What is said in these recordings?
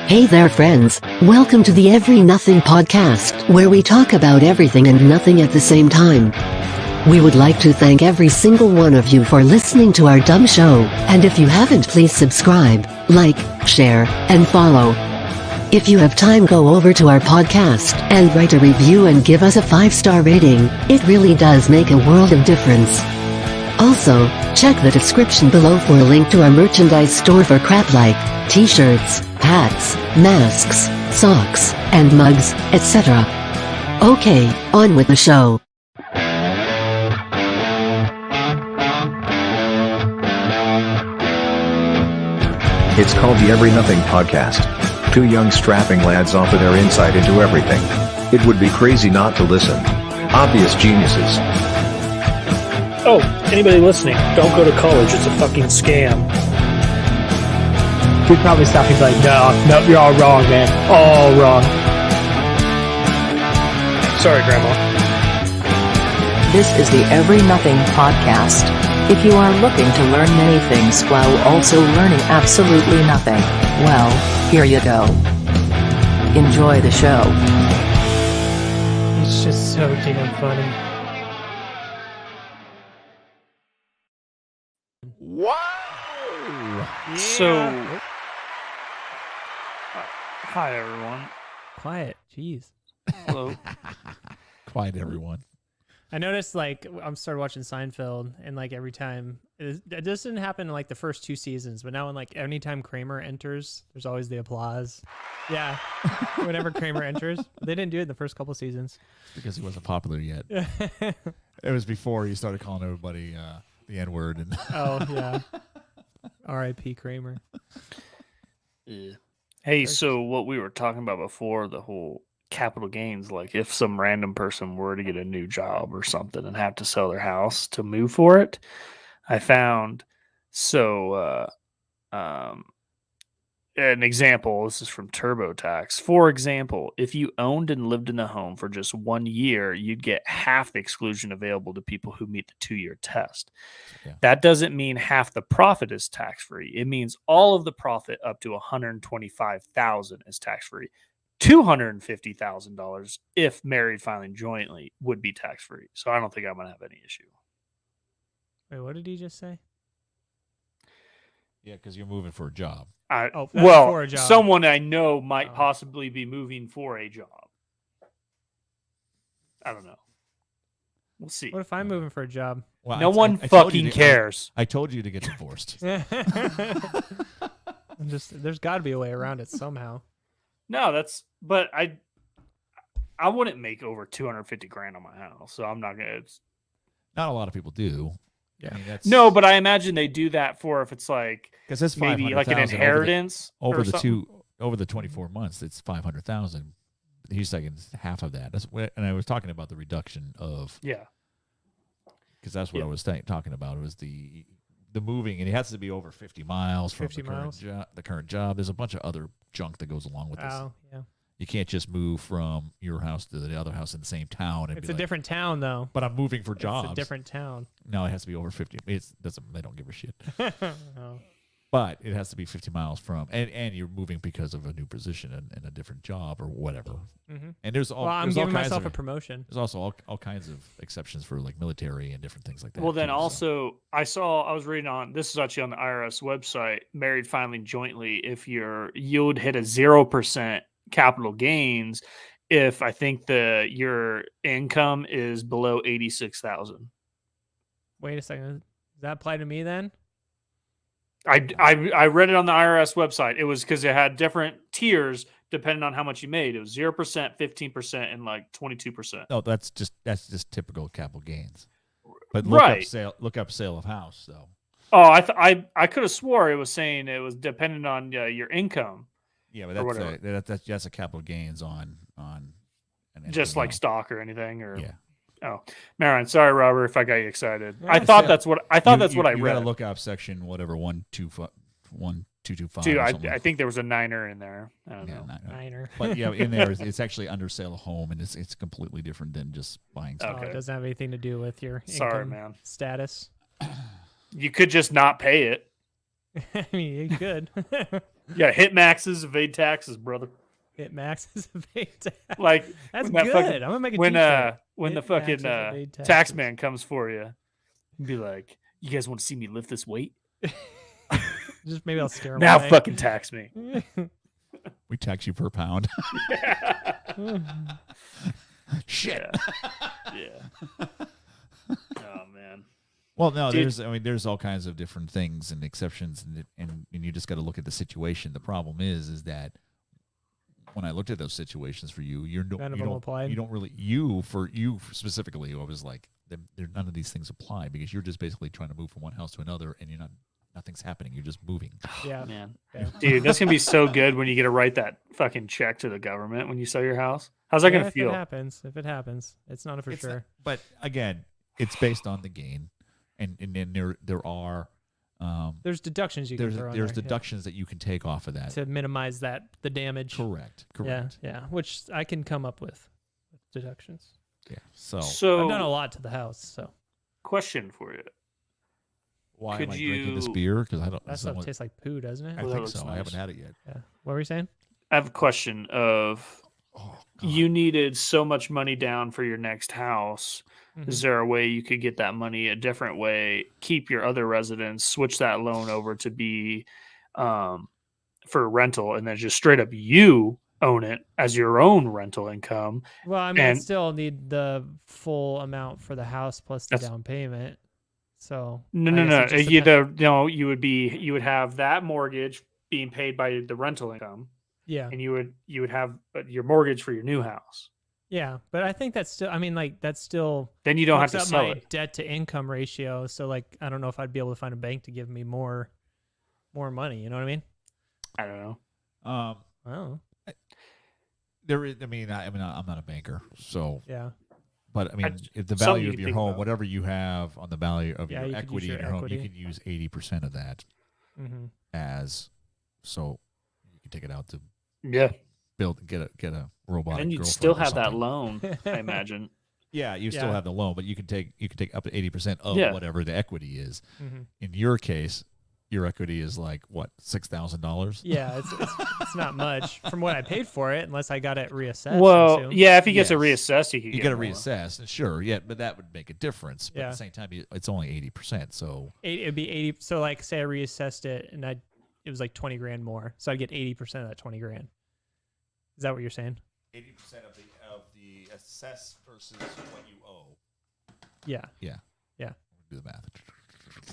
Hey there friends, welcome to the EveryNothing Podcast, where we talk about everything and nothing at the same time. We would like to thank every single one of you for listening to our dumb show, and if you haven't, please subscribe, like, share, and follow. If you have time, go over to our podcast and write a review and give us a 5-star rating. It really does make a world of difference. Also, check the description below for a link to our merchandise store for crap like t-shirts, hats, masks, socks, and mugs, etc. Okay, on with the show. It's called the EveryNothing Podcast. Two young strapping lads offer their insight into everything. It would be crazy not to listen. Obvious geniuses. Oh, anybody listening, don't go to college. It's a fucking scam. We'd probably stop and be like, no, you're all wrong, man. All wrong. Sorry, Grandma. This is the EveryNothing Podcast. If you are looking to learn many things while also learning absolutely nothing, well, here you go. Enjoy the show. It's just so damn funny. Wow! So, hi everyone. Quiet, jeez. Hello. Quiet, everyone. I noticed, like, I'm started watching Seinfeld, and like every time it doesn't happen in like the first 2 seasons, but now when like anytime Kramer enters, there's always the applause. Yeah, whenever Kramer enters, they didn't do it in the first couple seasons Because he wasn't popular yet. It was before he started calling everybody the N-word. And Oh yeah, R.I.P. Kramer. Yeah. Hey, so what we were talking about before, the whole capital gains, like if some random person were to get a new job or something and have to sell their house to move for it, I found an example. This is from TurboTax. For example, if you owned and lived in a home for just 1 year, you'd get half the exclusion available to people who meet the 2-year test. Yeah. That doesn't mean half the profit is tax-free. It means all of the profit up to $125,000 is tax-free. $250,000 if married filing jointly would be tax-free. So I don't think I'm going to have any issue. Wait, what did he just say? yeah, because you're moving for a job. That's for Well, a job. someone I know might Oh. possibly be moving for a job. I don't know. We'll see. What if I'm moving for a job? Well, No one I told you fucking to- cares. I told you to get divorced. There's got to be a way around it somehow. No, but I wouldn't make over 250 grand on my house, so I'm not gonna. Not a lot of people do. Yeah. I mean, that's, No, but I imagine they do that for if it's like because that's maybe like an 500,000 inheritance over or the something. over the 24 months. It's 500,000. He's taking half of that. And I was talking about the reduction of Yeah, because that's what Yeah. I was talking about. It was the moving, and it has to be over 50 miles from 50 the current, miles? the current job. There's a bunch of other junk that goes along with this. Oh, yeah. You can't just move from your house to the other house in the same town. And It's be a like, different town, though. But I'm moving for jobs. It's a different town. No, it has to be over 50. They don't give a shit. Oh. But it has to be 50 miles from, and you're moving because of a new position and a different job or whatever. Mm-hmm. And there's all. Well, I'm there's all giving kinds myself of, a promotion. There's also all kinds of exceptions for like military and different things like that. Well, then too, so. also I was reading on, this is actually on the IRS website, married filing jointly, if you would hit a 0% capital gains if I think your income is below 86,000. Wait a second. Does that apply to me then? I read it on the IRS website. It was because it had different tiers depending on how much you made. It was 0%, 15%, and like 22%. No, that's just typical capital gains. But Right. Look up sale of house though. Oh, I could have swore it was saying it was dependent on your income, Yeah, Or but whatever. that's a capital gains on just like else. stock or anything. Or Yeah. Oh, Marin, sorry, Robert, if I got you excited. Yeah, I thought yeah. that's what I You read. gotta look up section whatever 1225. Dude, or something. I think there was a niner in there. I don't Yeah, know. Niner. But yeah, in there it's actually under sale of home, and it's completely different than just buying Oh, stuff. Okay. it doesn't have anything to do with your Sorry, income man. status. You could just not pay it. I mean, you could. Yeah, hit maxes, evade taxes, brother. Hit maxes evade tax. Like That's when good. that fucking- I'm gonna make a when t-shirt. when the Hit fucking maxes, evade tax taxes. man comes for you, be like, "You guys want to see me lift this weight? Just maybe I'll scare him Now away. fucking tax me." We tax you per pound. Shit. Yeah. Oh man. Well, no, Dude. there's all kinds of different things and exceptions, and you just got to look at the situation. The problem is that when I looked at those situations for you, None of them applied? you don't really for you specifically. I was like, none of these things apply because you're just basically trying to move from one house to another, and nothing's happening. You're just moving. Yeah. Man. Yeah. Dude, that's gonna be so good when you get to write that fucking check to the government when you sell your house. How's that gonna feel? If it happens, it's not for sure. But again, it's based on the gain, and then there are There's deductions you can throw in there's there, deductions that you can take off of that. to minimize the damage. Correct. Yeah, which I can come up with deductions. Yeah. So I've done a lot to the house, so Question for you. why could am I drinking this you- beer? Because I don't. that stuff tastes like poo, doesn't it? I Well, that think looks so. I nice. haven't had it yet. Yeah. What were you saying? I have a question of Oh, God. you needed so much money down for your next house. Mhm. Is there a way you could get that money a different way, keep your other residence, switch that loan over to be for rental, and then just straight up you own it as your own rental income? Well, I mean, I And- still need the full amount for the house plus the That's- down payment. So No, I no, guess no. it just You depends- you would have that mortgage being paid by the rental income, Yeah, and you would have your mortgage for your new house. yeah, but I think that's still. I mean, like that's still. Then you don't have fucks to up sell my it. debt to income ratio. So like, I don't know if I'd be able to find a bank to give me more money. You know what I mean? I don't know. Oh, There is. I'm not a banker, so. yeah. But I mean, if the something value you of can your think home, about. whatever you have on the value of Yeah, your you could use equity your in your home, you equity. can use 80% of that Mm-hmm. as so you can take it out to Yeah, get a robot. and you'd still have that loan, I imagine. Yeah, you still Yeah. have the loan, but you can take up to 80% of Yeah. whatever the equity is. Mm-hmm. In your case, your equity is like what, $6,000? Yeah, it's not much from what I paid for it, unless I got it reassessed. I Well, assume. yeah, if he gets it Yes. reassessed, he could You get got to more. reassess, and sure, yeah, but that would make a difference. But at Yeah. the same time, it's only 80%. So It'd be 80. So like, say I reassessed it, and it was like 20 grand more, so I'd get 80% of that 20 grand. Is that what you're saying? 80% of the assess versus what you owe. Yeah, Yeah. Yeah. Do the math.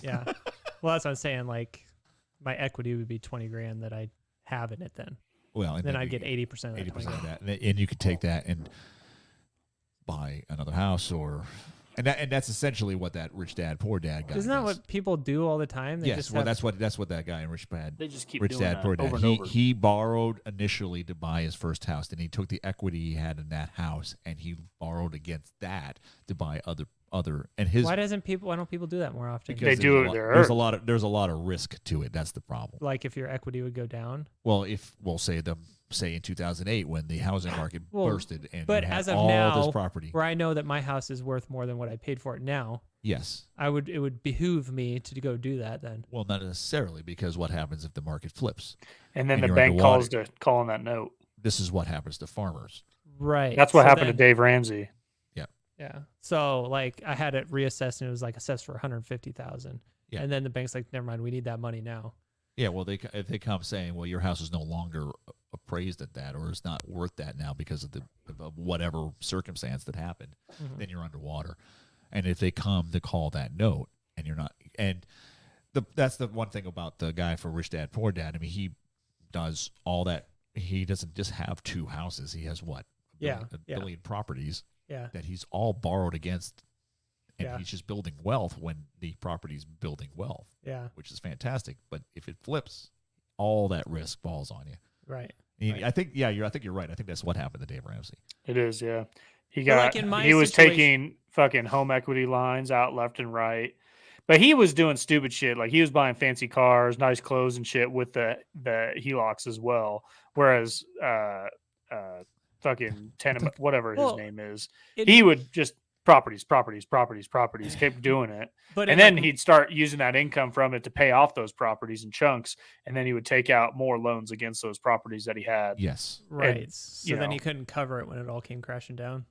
yeah. Well, that's what I'm saying. Like, my equity would be 20 grand that I have in it. Well, and Then you I'd get 80% of that. 20 80% of grand. that, and you could take that and buy another house, and that's essentially what that rich dad poor dad guy. Isn't that does. what people do all the time? They Yes, just well, have- that's what that guy in Rich Dad, They just keep Rich doing Dad that Poor Dad. over and He over. he borrowed initially to buy his first house, and he took the equity he had in that house, and he borrowed against that to buy other and his. Why don't people do that more often? because They do it there's there. there's a lot of risk to it. That's the problem. Like if your equity would go down. Well, if we'll say in 2008 when the housing market Well, bursted and but you had as of all now, this property. where I know that my house is worth more than what I paid for it now, Yes. it would behoove me to go do that then. Well, not necessarily, because what happens if the market flips? And then and the you're bank calls underwater. to call on that note. This is what happens to farmers. Right. That's what So happened to then- Dave Ramsey. Yeah. So like I had it reassessed and it was like assessed for 150,000. Yeah. And then the bank's like, never mind, we need that money now. Yeah, well, if they come saying, well, your house is no longer appraised at that, or it's not worth that now because of whatever circumstance that happened, Mhm. then you're underwater. And if they come to call that note, and you're not, and that's the one thing about the guy for Rich Dad Poor Dad. I mean, he does all that. He doesn't just have two houses. He has what? Yeah, A yeah. billion properties Yeah. that he's all borrowed against, and Yeah. he's just building wealth when the property's building wealth, Yeah. which is fantastic. But if it flips, all that risk falls on you. Right. And Right. I think you're right. I think that's what happened to Dave Ramsey. It is, yeah. He But, got like, in my he was situation- taking fucking home equity lines out left and right. But he was doing stupid shit. Like he was buying fancy cars, nice clothes and shit with the HELOCs as well. Whereas fucking Tenement, whatever Well, his name is, it- he would just properties, kept doing it. But And then he'd start using that income from it to pay off those properties in chunks. And then he would take out more loans against those properties that he had. Yes. right. and, So then he couldn't cover it when it all came crashing down.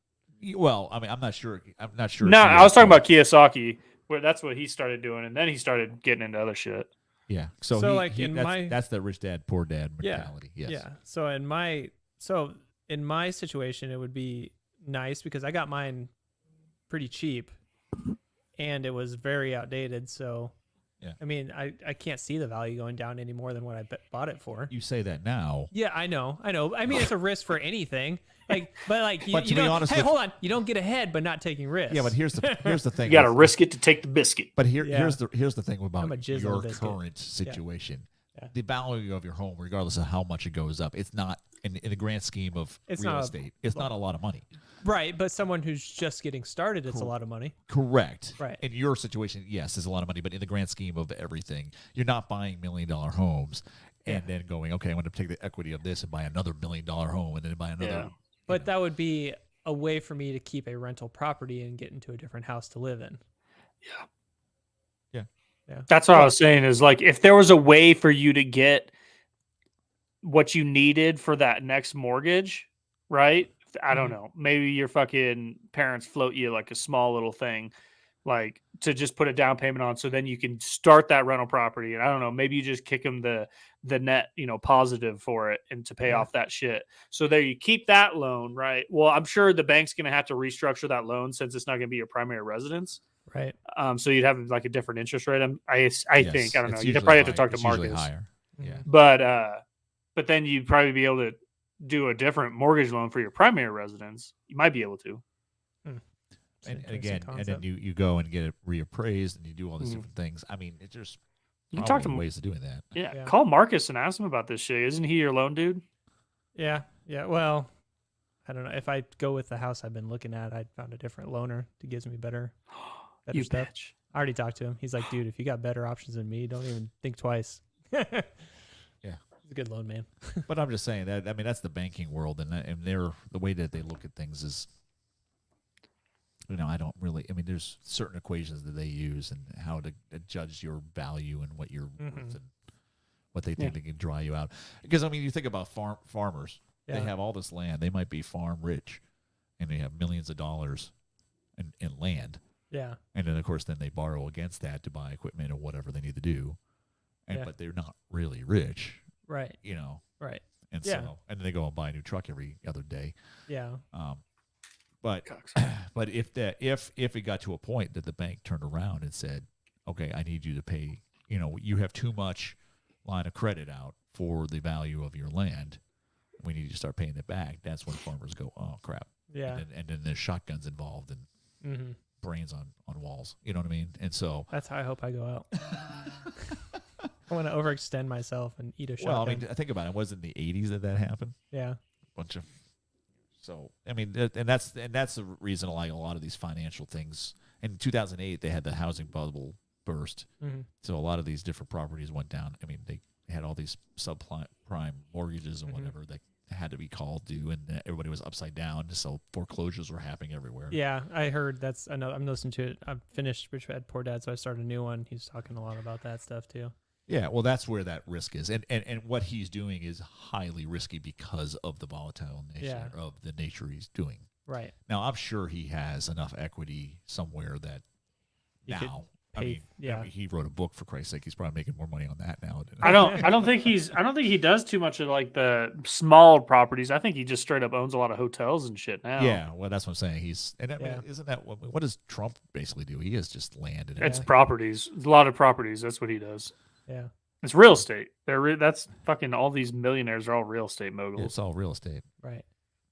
Well, I mean, I'm not sure. No, if I was talking about Kiyosaki, where that's what he started doing. And then he started getting into other shit. Yeah. So, like, in that's the rich dad, poor dad Yeah. mentality. Yes. Yeah. So in my situation, it would be nice because I got mine pretty cheap and it was very outdated. So, Yeah. I mean, I can't see the value going down any more than what I bought it for. You say that now. Yeah, I know. I mean, it's a risk for anything. But you But to be don't, honest hey, with- hold on. You don't get ahead, but not taking risks. Yeah, but here's the thing. You got to with- risk it to take the biscuit. But Yeah. here's the thing I'm a about jizz on your a biscuit. current situation. Yeah. The value of your home, regardless of how much it goes up, it's not in the grand scheme of It's real not a- estate. It's not a lot of money. Right, but someone who's just getting started, it's a lot of money. Correct. Right. In your situation, yes, it's a lot of money, but in the grand scheme of everything, you're not buying $1 million homes and then going, okay, I'm going to take the equity of this and buy another $1 million home and then buy another. Yeah. But that would be a way for me to keep a rental property and get into a different house to live in. That's what I was saying is like, if there was a way for you to get what you needed for that next mortgage, right? I don't know. Maybe your fucking parents float you like a small little thing, like to just put a down payment on. So then you can start that rental property. And I don't know, maybe you just kick them the net, positive for it and to pay off that shit. So there you keep that loan, right? Well, I'm sure the bank's going to have to restructure that loan since it's not going to be your primary residence. Right. So you'd have like a different interest rate. I Yes, think, I don't know. it's You'd usually probably have to high- talk to it's usually Marcus. higher. Yeah. But then you'd probably be able to do a different mortgage loan for your primary residence. You might be able to. And Interesting again, and then concept. you go and get it reappraised and you do all these different things. I mean, it's just You can talk to ways of doing that. Yeah, call Marcus and ask him about this shit. Isn't he your loan dude? Yeah. Well, I don't know. If I go with the house I've been looking at, I found a different loaner that gives me better You stuff. bitch. I already talked to him. He's like, dude, if you got better options than me, don't even think twice. Yeah. He's a good loan man. But I'm just saying that, I mean, that's the banking world, and the way that they look at things is, I don't really, I mean, there's certain equations that they use and how to judge your value and what you're worth and what they think they can dry you out. Because, I mean, you think about farmers, they have all this land, they might be farm rich, and they have millions of dollars in land. Yeah. And then, of course, then they borrow against that to buy equipment or whatever they need to do. But they're not really rich, Right. Right. And Yeah. so, and then they go and buy a new truck every other day. Yeah. But if it got to a point that the bank turned around and said, okay, I need you to pay, you have too much line of credit out for the value of your land, we need you to start paying it back. That's when farmers go, oh crap. Yeah. And then there's shotguns involved and brains on walls. You know what I mean? And so that's how I hope I go out. I want to overextend myself and eat a shotgun. well, I mean, think about it. Was it in the 80s that happened? Yeah. Bunch of so I mean, and that's the reason like a lot of these financial things. In 2008, they had the housing bubble burst, so a lot of these different properties went down. I mean, they had all these subprime mortgages and whatever that had to be called due, and everybody was upside down. So foreclosures were happening everywhere. Yeah, I heard that's another. I'm listening to it. I've finished Rich Dad Poor Dad, so I started a new one. He's talking a lot about that stuff too. Yeah, well, that's where that risk is, and what he's doing is highly risky because of the volatile nature of the nature he's doing. Right. Now, I'm sure he has enough equity somewhere that I mean, he wrote a book, for Christ's sake. He's probably making more money on that now. I don't think he does too much of like the small properties. I think he just straight up owns a lot of hotels and shit now. Yeah, well, that's what I'm saying. Isn't that what does Trump basically do? He has just land and It's everything. properties, a lot of properties. That's what he does. Yeah. It's real estate. That's fucking all these millionaires are all real estate moguls. It's all real estate. Right.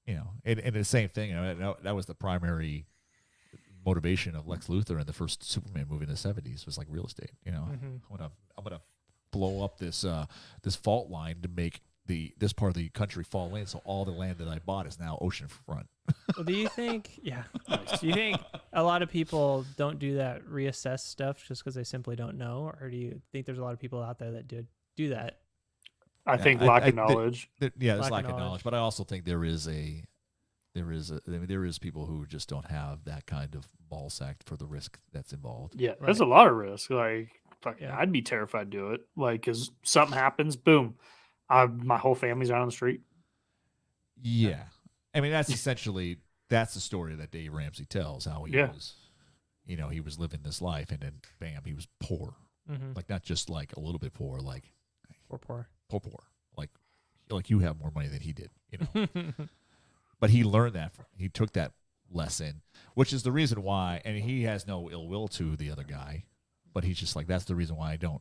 And the same thing. That was the primary motivation of Lex Luthor in the first Superman movie in the 70s was like real estate. I'm gonna blow up this fault line to make this part of the country fall in, so all the land that I bought is now oceanfront. Well, do you think? Yeah. Do you think a lot of people don't do that reassess stuff just because they simply don't know, or do you think there's a lot of people out there that do that? I think lack of knowledge. There's lack of knowledge, but I also think there is a there is people who just don't have that kind of ball sack for the risk that's involved. Yeah, there's a lot of risk. Like, fucking, I'd be terrified to do it. Like, because something happens, boom, my whole family's out on the street. Yeah, I mean that's essentially the story that Dave Ramsey tells. How he was, he was living this life, and then bam, he was poor. Like not just like a little bit poor, like poor, like you have more money than he did, But he learned that. He took that lesson, which is the reason why, and he has no ill will to the other guy, but he's just like, that's the reason why I don't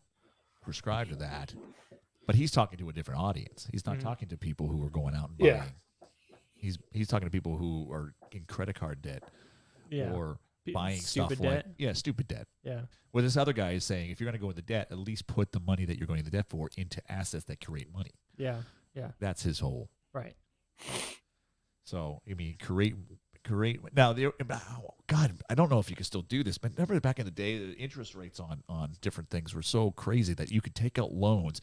prescribe to that. But he's talking to a different audience. He's not talking to people who are going out and buying. Yeah. He's talking to people who are in credit card debt or buying stupid stuff debt. like stupid debt. Yeah. Well, this other guy is saying, if you're going to go into debt, at least put the money that you're going into debt for into assets that create money. Yeah. Yeah. That's his whole. Right. So, I mean, create. Now, God, I don't know if you can still do this, but remember back in the day, the interest rates on different things were so crazy that you could take out loans,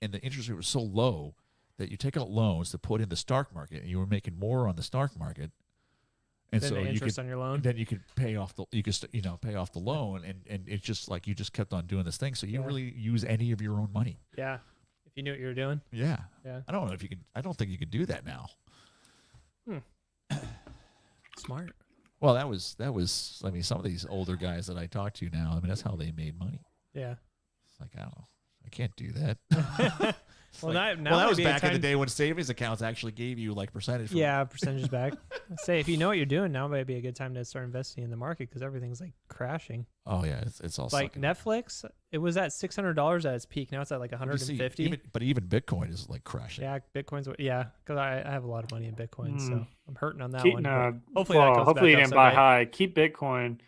and the interest rate was so low that you take out loans to put in the stock market, and you were making more on the stock market. And then so the you interest could, on your loan. then you could pay off the pay off the loan, and it's just like you just kept on doing this thing. So you didn't really use any of your own money. Yeah. If you knew what you were doing. Yeah. Yeah. I don't know if you can. I don't think you could do that now. Smart. Well, that was. I mean, some of these older guys that I talk to now. I mean, that's how they made money. Yeah. It's like I don't know. I can't do that. Well, like, now that was would be a back in the time- day when savings accounts actually gave you like percentage. Yeah, percentages back. Say if you know what you're doing now, might be a good time to start investing in the market because everything's like crashing. Oh yeah, it's all Like sucking. Netflix, it was at $600 at its peak. Now it's at like What do you see? 150. But even Bitcoin is like crashing. Yeah, Bitcoin's because I have a lot of money in Bitcoin, so I'm hurting on that Keep, one. nah, but hopefully, that comes hopefully you back didn't up buy someday. high. Keep Bitcoin.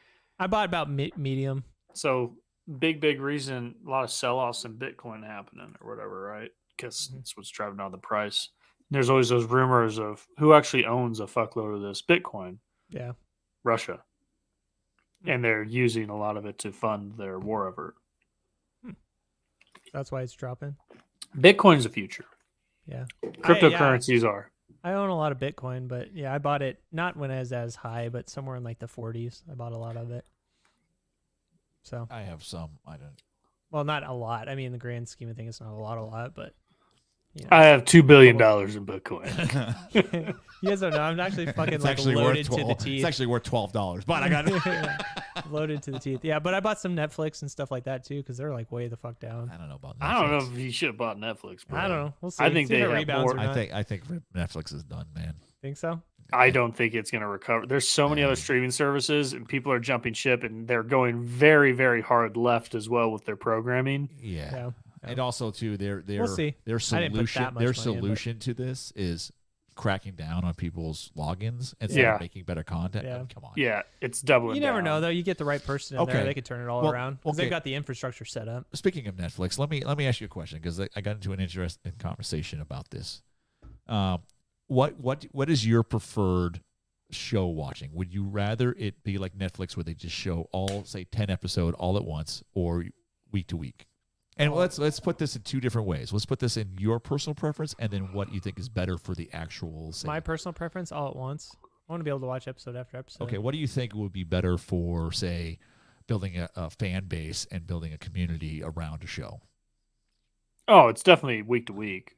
I bought about medium. So big reason a lot of sell-offs in Bitcoin happening or whatever, right? Because that's what's driving down the price. There's always those rumors of who actually owns a fuckload of this Bitcoin. Yeah, Russia. And they're using a lot of it to fund their war effort. that's why it's dropping. Bitcoin's the future. Yeah, Cryptocurrencies are. I own a lot of Bitcoin, but yeah, I bought it not when it was as high, but somewhere in like the 40s. I bought a lot of it. So I have some. I don't. well, not a lot. I mean, in the grand scheme of things, it's not a lot, but you know. I have $2 billion in Bitcoin. You guys don't know. I'm actually fucking It's like actually loaded worth to the 12. teeth. It's actually worth $12. But I got. Loaded to the teeth. Yeah, but I bought some Netflix and stuff like that too because they're like way the fuck down. I don't know about. Netflix. I don't know if you should have bought Netflix, bro. I don't know. We'll see. I think See if they it have rebounds more- or not. I think Netflix is done, man. Think so? I don't think it's going to recover. There's so many other streaming services, and people are jumping ship, and they're going very, very hard left as well with their programming. Yeah. Yeah. And also too, their We'll see. their I didn't put solution that much their money in, but- solution to this is cracking down on people's logins instead Yeah. of making better content. Yeah. I mean, come on. Yeah, it's doubling. You never down. know though. You get the right person in there, Okay. they could turn it all Well, around because okay. they've got the infrastructure set up. Speaking of Netflix, let me ask you a question because I got into an interesting conversation about this. What is your preferred show watching? Would you rather it be like Netflix where they just show all, say, 10 episode all at once, or week to week? And let's put this in two different ways. Let's put this in your personal preference, and then what you think is better for the actual. Say, My personal preference, all at once. I want to be able to watch episode after episode. okay, what do you think would be better for, say, building a fan base and building a community around a show? Oh, it's definitely week to week.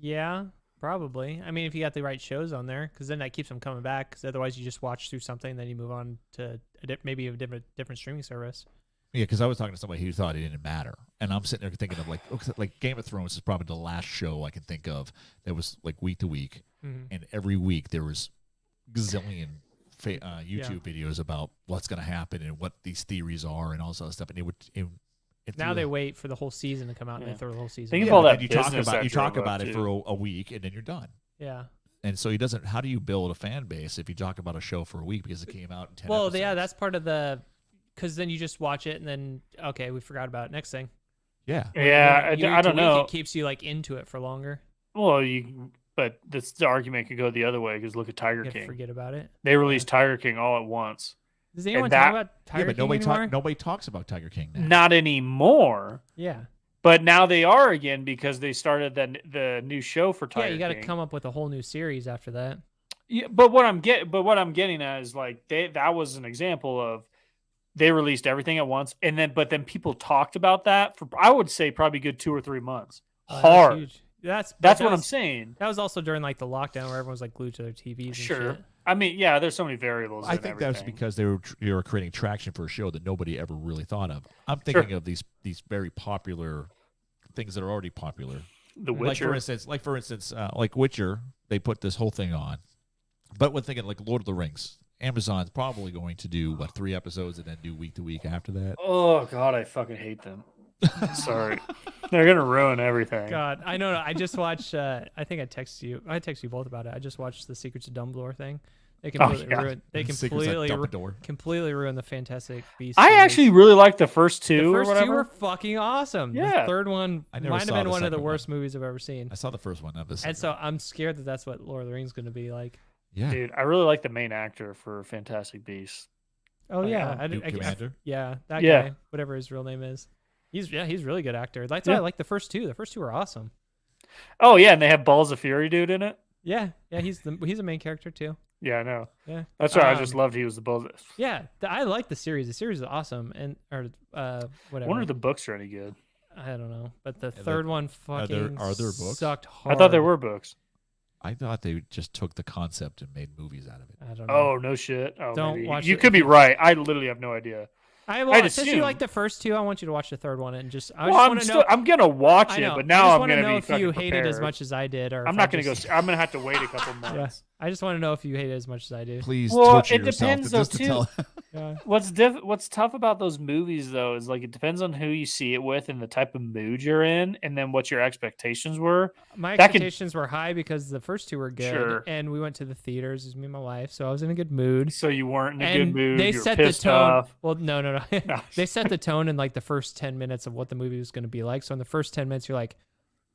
Yeah, probably. I mean, if you got the right shows on there, because then that keeps them coming back. Because otherwise, you just watch through something, then you move on to maybe a different streaming service. Yeah, because I was talking to somebody who thought it didn't matter, and I'm sitting there thinking of like Game of Thrones is probably the last show I can think of that was like week to week, and every week there was gazillion YouTube videos about what's going to happen and what these theories are and all this other stuff, and Now they wait for the whole season to come out and they throw the whole season. Think out. of all but that then you talk business about that you talk drove about up, it too. for a week and then you're done. Yeah. And so he doesn't. How do you build a fan base if you talk about a show for a week because it came out in 10 Well, episodes? yeah, that's part of the. Because then you just watch it and then okay, we forgot about it. Next thing. Yeah. Yeah, Week I to don't week, know. It keeps you like into it for longer. Well, but the argument could go the other way because look at Tiger You King. forget about it. They released Tiger King all at once. Does anyone that- talk about Tiger Yeah, but King anymore? nobody talks about Tiger King now. Not anymore, Yeah. but now they are again because they started the new show for Tiger Yeah, you got to King. come up with a whole new series after that. Yeah, but what I'm getting at is like that was an example of they released everything at once, and then people talked about that for I would say probably good 2 or 3 months. That was Hard. huge. That's what I'm saying. That was also during like the lockdown where everyone was like glued to their TVs. And Sure. shit. I mean, yeah, there's so many variables. I think that's because they were creating traction for a show that nobody ever really thought of. I'm thinking of these very popular things that are already popular. The Witcher, like for instance, like Witcher, they put this whole thing on. But we're thinking like Lord of the Rings. Amazon's probably going to do 3 episodes and then do week to week after that. Oh God, I fucking hate them. Sorry, they're gonna ruin everything. God, I know. I just watched. I think I texted you. I texted you both about it. I just watched the Secrets of Dumbledore thing. They completely ruined. They completely ruined the Fantastic Beasts. I actually really liked the first two. The first two were fucking awesome. Yeah. The third one might have been one of the worst movies I've ever seen. I saw the first one. And so I'm scared that that's what Lord of the Rings is going to be like. Yeah, dude, I really like the main actor for Fantastic Beasts. Oh yeah, Commander. That guy, whatever his real name is. He's a really good actor. That's why I like the first two. The first two are awesome. Oh yeah, and they have Balls of Fury dude in it. Yeah, he's a main character too. Yeah, I know. Yeah, that's why I just loved he was the Balls. Yeah, I like the series. The series is awesome, and whatever. I wonder if the books are any good. I don't know, but the third one fucking are there books? Sucked hard. I thought there were books. I thought they just took the concept and made movies out of it. I don't know. Oh no shit! Oh, don't maybe. watch. You could be right. I literally have no idea. Since you like the first two, I want you to watch the third one and just. I'm gonna watch it, but now I'm gonna know be if fucking you hate prepared. it as much as I did, or I'm not gonna go. I'm gonna have to wait a couple months. Yeah, I just want to know if you hate it as much as I do. Please torture it yourself depends just though, to tell. Yeah. What's tough about those movies though is like it depends on who you see it with and the type of mood you're in, and then what your expectations were. My expectations were high because the first two were good, Sure. and we went to the theaters. It was me and my wife, so I was in a good mood. So you weren't in a And good mood. they you were set the pissed tone. off. Well, no. They set the tone in like the first 10 minutes of what the movie was going to be like. So in the first 10 minutes, you're like,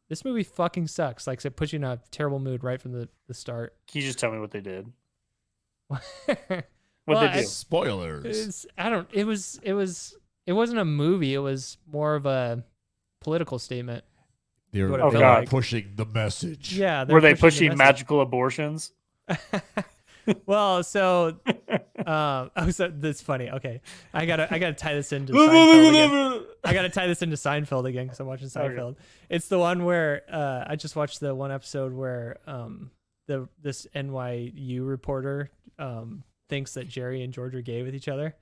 this movie fucking sucks. Like, so it puts you in a terrible mood right from the start. Can you just tell me what they did? Well, What they do? Spoilers. It wasn't a movie. It was more of a political statement. They're Oh, God. pushing the message. Yeah. Were they the pushing message. magical abortions? Well, so that's funny. Okay, I gotta tie this into Seinfeld again. I gotta tie this into Seinfeld again because I'm watching Seinfeld. Okay. It's the one where I just watched the one episode where this NYU reporter thinks that Jerry and George are gay with each other.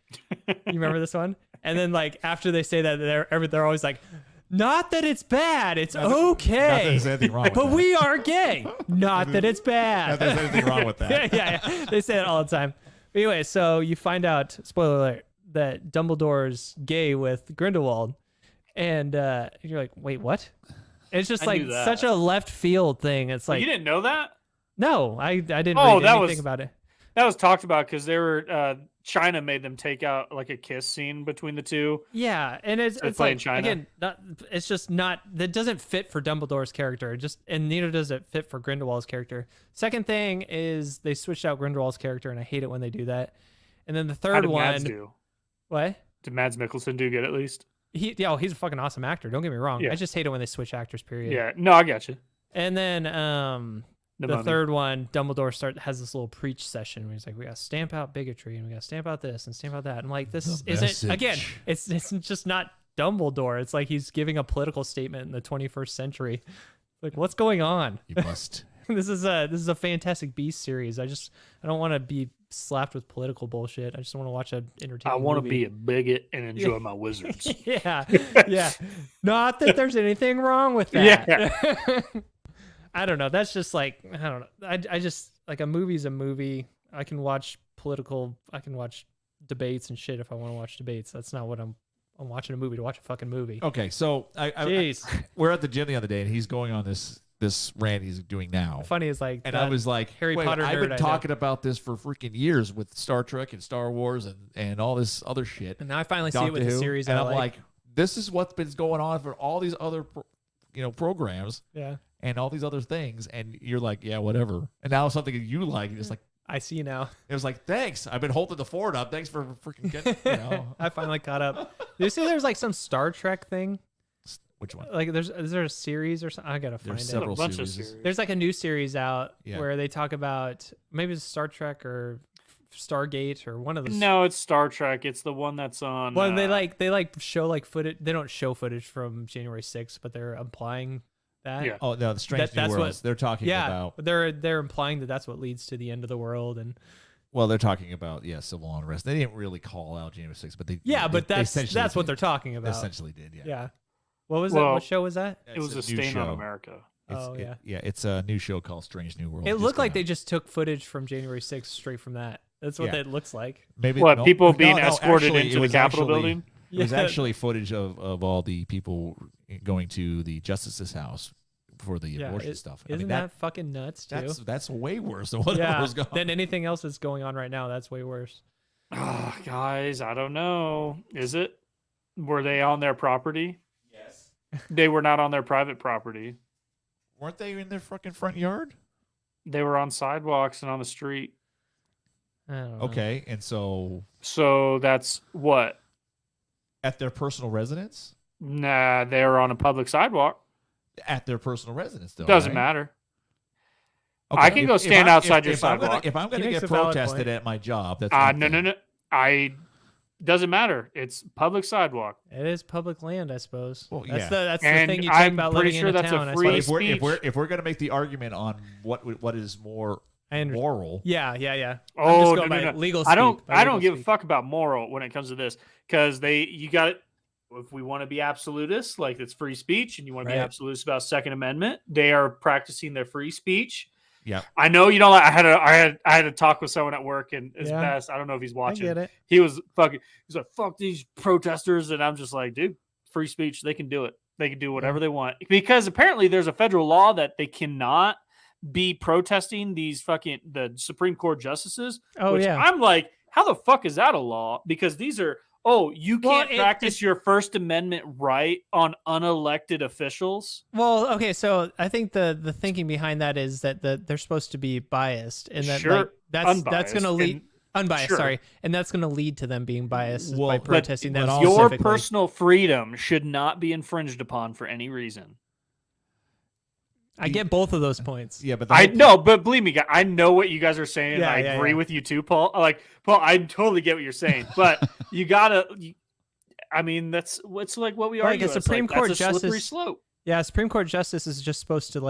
You remember this one? And then like after they say that, they're always like, not that it's bad, it's okay. Not that there's anything wrong with but that. we are gay. Not that it's bad. Not that there's anything wrong with that. yeah. They say it all the time. But anyway, so you find out, spoiler alert, that Dumbledore's gay with Grindelwald. And you're like, wait, what? And it's just like such a left field thing. It's like, you didn't know that? No, I didn't read anything about it. That was talked about because they were China made them take out like a kiss scene between the two. Yeah, and it's like China. Again, it's just not that doesn't fit for Dumbledore's character. And neither does it fit for Grindelwald's character. Second thing is they switched out Grindelwald's character, and I hate it when they do that. And then the third one, Mads do? What Did Mads Mikkelsen do good at least? he's a fucking awesome actor. Don't get me wrong. Yeah. I just hate it when they switch actors. Period. Yeah, no, I got you. And then the third one, Dumbledore has this little preach session where he's like, we got to stamp out bigotry and we got to stamp out this and stamp out that. I'm like, this isn't, again, it's just not Dumbledore. It's like he's giving a political statement in the 21st century. Like, what's going on? You must. This is a Fantastic Beasts series. I don't want to be slapped with political bullshit. I just want to watch an entertaining I want to movie. be a bigot and enjoy my wizards. Yeah. Not that there's anything wrong with that. Yeah. I don't know. That's just like, I don't know. I just like a movie's a movie. I can watch debates and shit if I want to watch debates. That's not what I'm watching a movie to watch a fucking movie. Okay, so we're at the gym the other day, and he's going on this rant he's doing now. Funny is like, and I was like, Harry Potter I've nerd, been talking about this for freaking years with Star Trek and Star Wars and all this other shit. And now I finally see it with the series. And I'm like, this is what's been going on for all these other programs. Yeah. And all these other things, and you're like, yeah, whatever. And now something you like, you're just like, I see now. It was like, thanks. I've been holding the fort up. Thanks for freaking getting. I finally caught up. Did you see there's like some Star Trek thing? Which one? Like, is there a series or something? I gotta find There's it. several a bunch series. of series. There's like a new series out Yeah. where they talk about maybe it's Star Trek or Stargate or one of those. No, it's Star Trek. It's the one that's on. Well, they show like footage. They don't show footage from January 6th, but they're implying that. Yeah. Oh no, the Strange New that's what- Worlds. They're talking Yeah, about. they're implying that that's what leads to the end of the world, and Well, they're talking about civil unrest. They didn't really call out January 6th, but they but they that's essentially what did. they're talking They about. essentially did. Yeah. Yeah. What was it? Well, What show was that? It was a new stain on show. America. It's a new show called Strange New World. It Just looked like came they out. just took footage from January 6th straight from that. That's what Yeah. that looks like. maybe What, no, people no, being no, escorted actually, into it the was Capitol actually- building? It was Yeah. actually footage of all the people going to the justice's house for the abortion stuff. Isn't that fucking nuts too? that's way worse than whatever Yeah. was going on. Than anything else that's going on right now. That's way worse. Oh, guys, I don't know. Is it? Were they on their property? Yes. They were not on their private property. Weren't they in their fucking front yard? They were on sidewalks and on the street. I don't know. Okay, and so So that's what? at their personal residence? Nah, they were on a public sidewalk. At their personal residence, though. Doesn't right? matter. Okay, I can go stand outside your sidewalk. If I'm He gonna makes get a valid protested point. at my job, that's No, no, no. Doesn't matter. It's public sidewalk. It is public land, I suppose. Well, that's yeah. that's the And thing you talk I'm about pretty living sure in a that's a town. I free suppose. speech. If we're gonna make the argument on what is more I understand. moral, Yeah. I'm Oh, just no, going no, by no. legal I don't. speak, by I don't legal give a speak. fuck about moral when it comes to this because you got it. If we want to be absolutist, like it's free speech, and you want to be Right. absolutist about Second Amendment, they are practicing their free speech. yeah. I know you don't. I had a talk with someone at work, and it's Yeah. best. I don't know if he's I watching. get it. He was fucking. He's like, "Fuck these protesters," and I'm just like, "Dude, free speech. They can do it. They can do whatever they want because apparently there's a federal law that they cannot be protesting the Supreme Court justices." Oh, which yeah. I'm like, how the fuck is that a law? Because these are. Oh, you Well, can't practice your First Amendment right on unelected officials. Well, okay, so I think the thinking behind that is that they're supposed to be biased, and that Sure, like, that's going to unbiased, lead and- unbiased. sure. Sorry, and that's going to lead to them being biased Well, by but- protesting but them. also- Your specifically. personal freedom should not be infringed upon for any reason. I get both of those points. Yeah, but the I whole- know, but believe me, I know what you guys are saying. And Yeah, I yeah, agree yeah. with you too, Paul. Like, Paul, I totally get what you're saying, but you gotta. I mean, that's what's like what we Like, argue. a It's Supreme like, Court that's a slippery justice- slope. Yeah, Supreme Court justice is just supposed to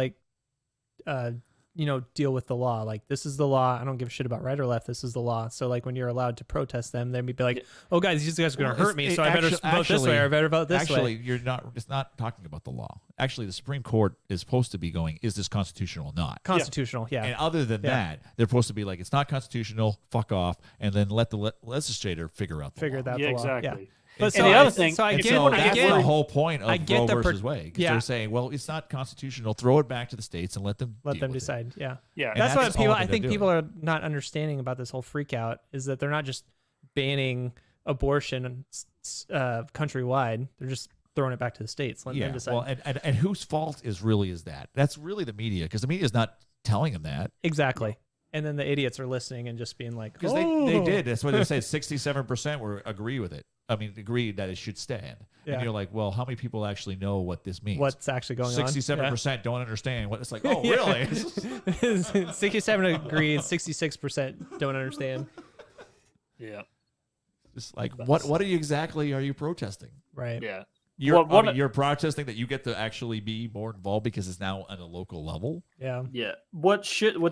deal with the law. Like, this is the law. I don't give a shit about right or left. This is the law. So like when you're allowed to protest them, then be like, oh guys, these guys are going to Well, hurt me, it's- so I better vote this way or I better vote this Actually, way. you're not. It's not talking about the law. Actually, the Supreme Court is supposed to be going, is this constitutional or not? Constitutional, yeah. And other than Yeah. that, they're supposed to be like, it's not constitutional, fuck off, and then let the legislator figure out the Figure law. that Yeah, the law. Yeah. exactly. But And the other thing- so I And get, so I that's get, the whole point of I get Roe the versus Wade. Because yeah. they're saying, well, it's not constitutional. Throw it back to the states and let them let them deal with it. decide. Yeah. Yeah, And That's that's what all I that think they're people doing. are not understanding about this whole freak out is that they're not just banning abortion countrywide. They're just throwing it back to the states. Let them Yeah. decide. Well, and whose fault is that? That's really the media, because the media is not telling them that. Exactly. And then the idiots are listening and just being like, Because they did. That's what they say. 67% were agree with it. I mean, agreed that it should stand. Yeah. And you're like, well, how many people actually know what this means? what's actually going on. 67% don't understand what it's like. Oh, Yeah. really? 67 agree and 66% don't understand. yeah, It's like, what are you exactly are you protesting? Right. yeah. You're protesting that you get to actually be more involved because it's now at a local level. Yeah. Yeah. What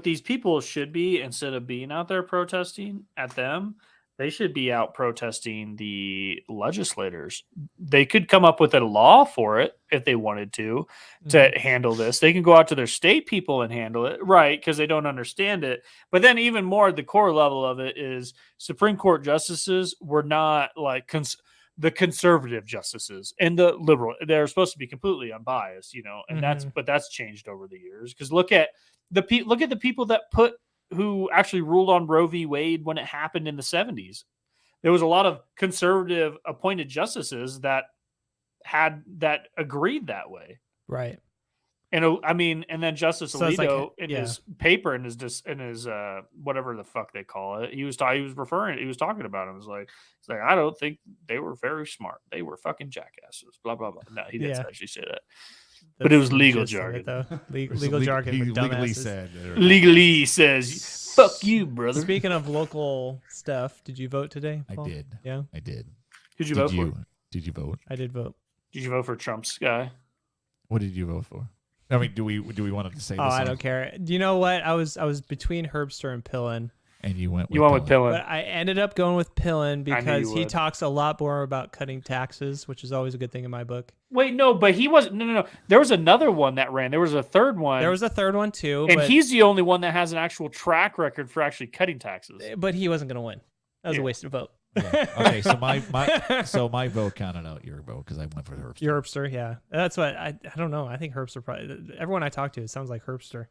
these people should be, instead of being out there protesting at them, they should be out protesting the legislators. They could come up with a law for it if they wanted to handle this. They can go out to their state people and handle it, right? Because they don't understand it. But then even more, the core level of it is Supreme Court justices were not like the conservative justices and the liberal. They're supposed to be completely unbiased, and that's changed over the years. Because look at the people that who actually ruled on Roe v. Wade when it happened in the 70s. There was a lot of conservative appointed justices that agreed that way. Right. And I mean, and then Justice So it's like Alito a- in yeah. his paper, in his whatever the fuck they call it, he was talking about him. It was like, it's like, I don't think they were very smart. They were fucking jackasses. Blah blah blah. No, he didn't Yeah. actually say that. But it was the legal gist of it, jargon. though. Legal jargon He for legally dumbasses. said. Legally says, "Fuck you, brother." Speaking of local stuff, did you vote today, I Paul? did. Yeah, I did. Who'd you Did vote for? you? Did you vote? I did vote. Did you vote for Trump's guy? What did you vote for? I mean, do we want to say Oh, this? I on- don't care. Do you know what? I was between Herbster and Pillin, And you went. You went with Pillin. Pillin. but I ended up going with Pillin I knew because you he would. talks a lot more about cutting taxes, which is always a good thing in my book. Wait, no, but he wasn't. No. There was another one that ran. There was a third one. There was a third one too, and but, he's the only one that has an actual track record for actually cutting taxes. but he wasn't going to win. That was Yeah. a wasted vote. Yeah. Okay, so my vote counted out your vote because I went for Herbster. Your Herbster, yeah. That's what I don't know. I think Herbster probably everyone I talk to, it sounds like Herbster.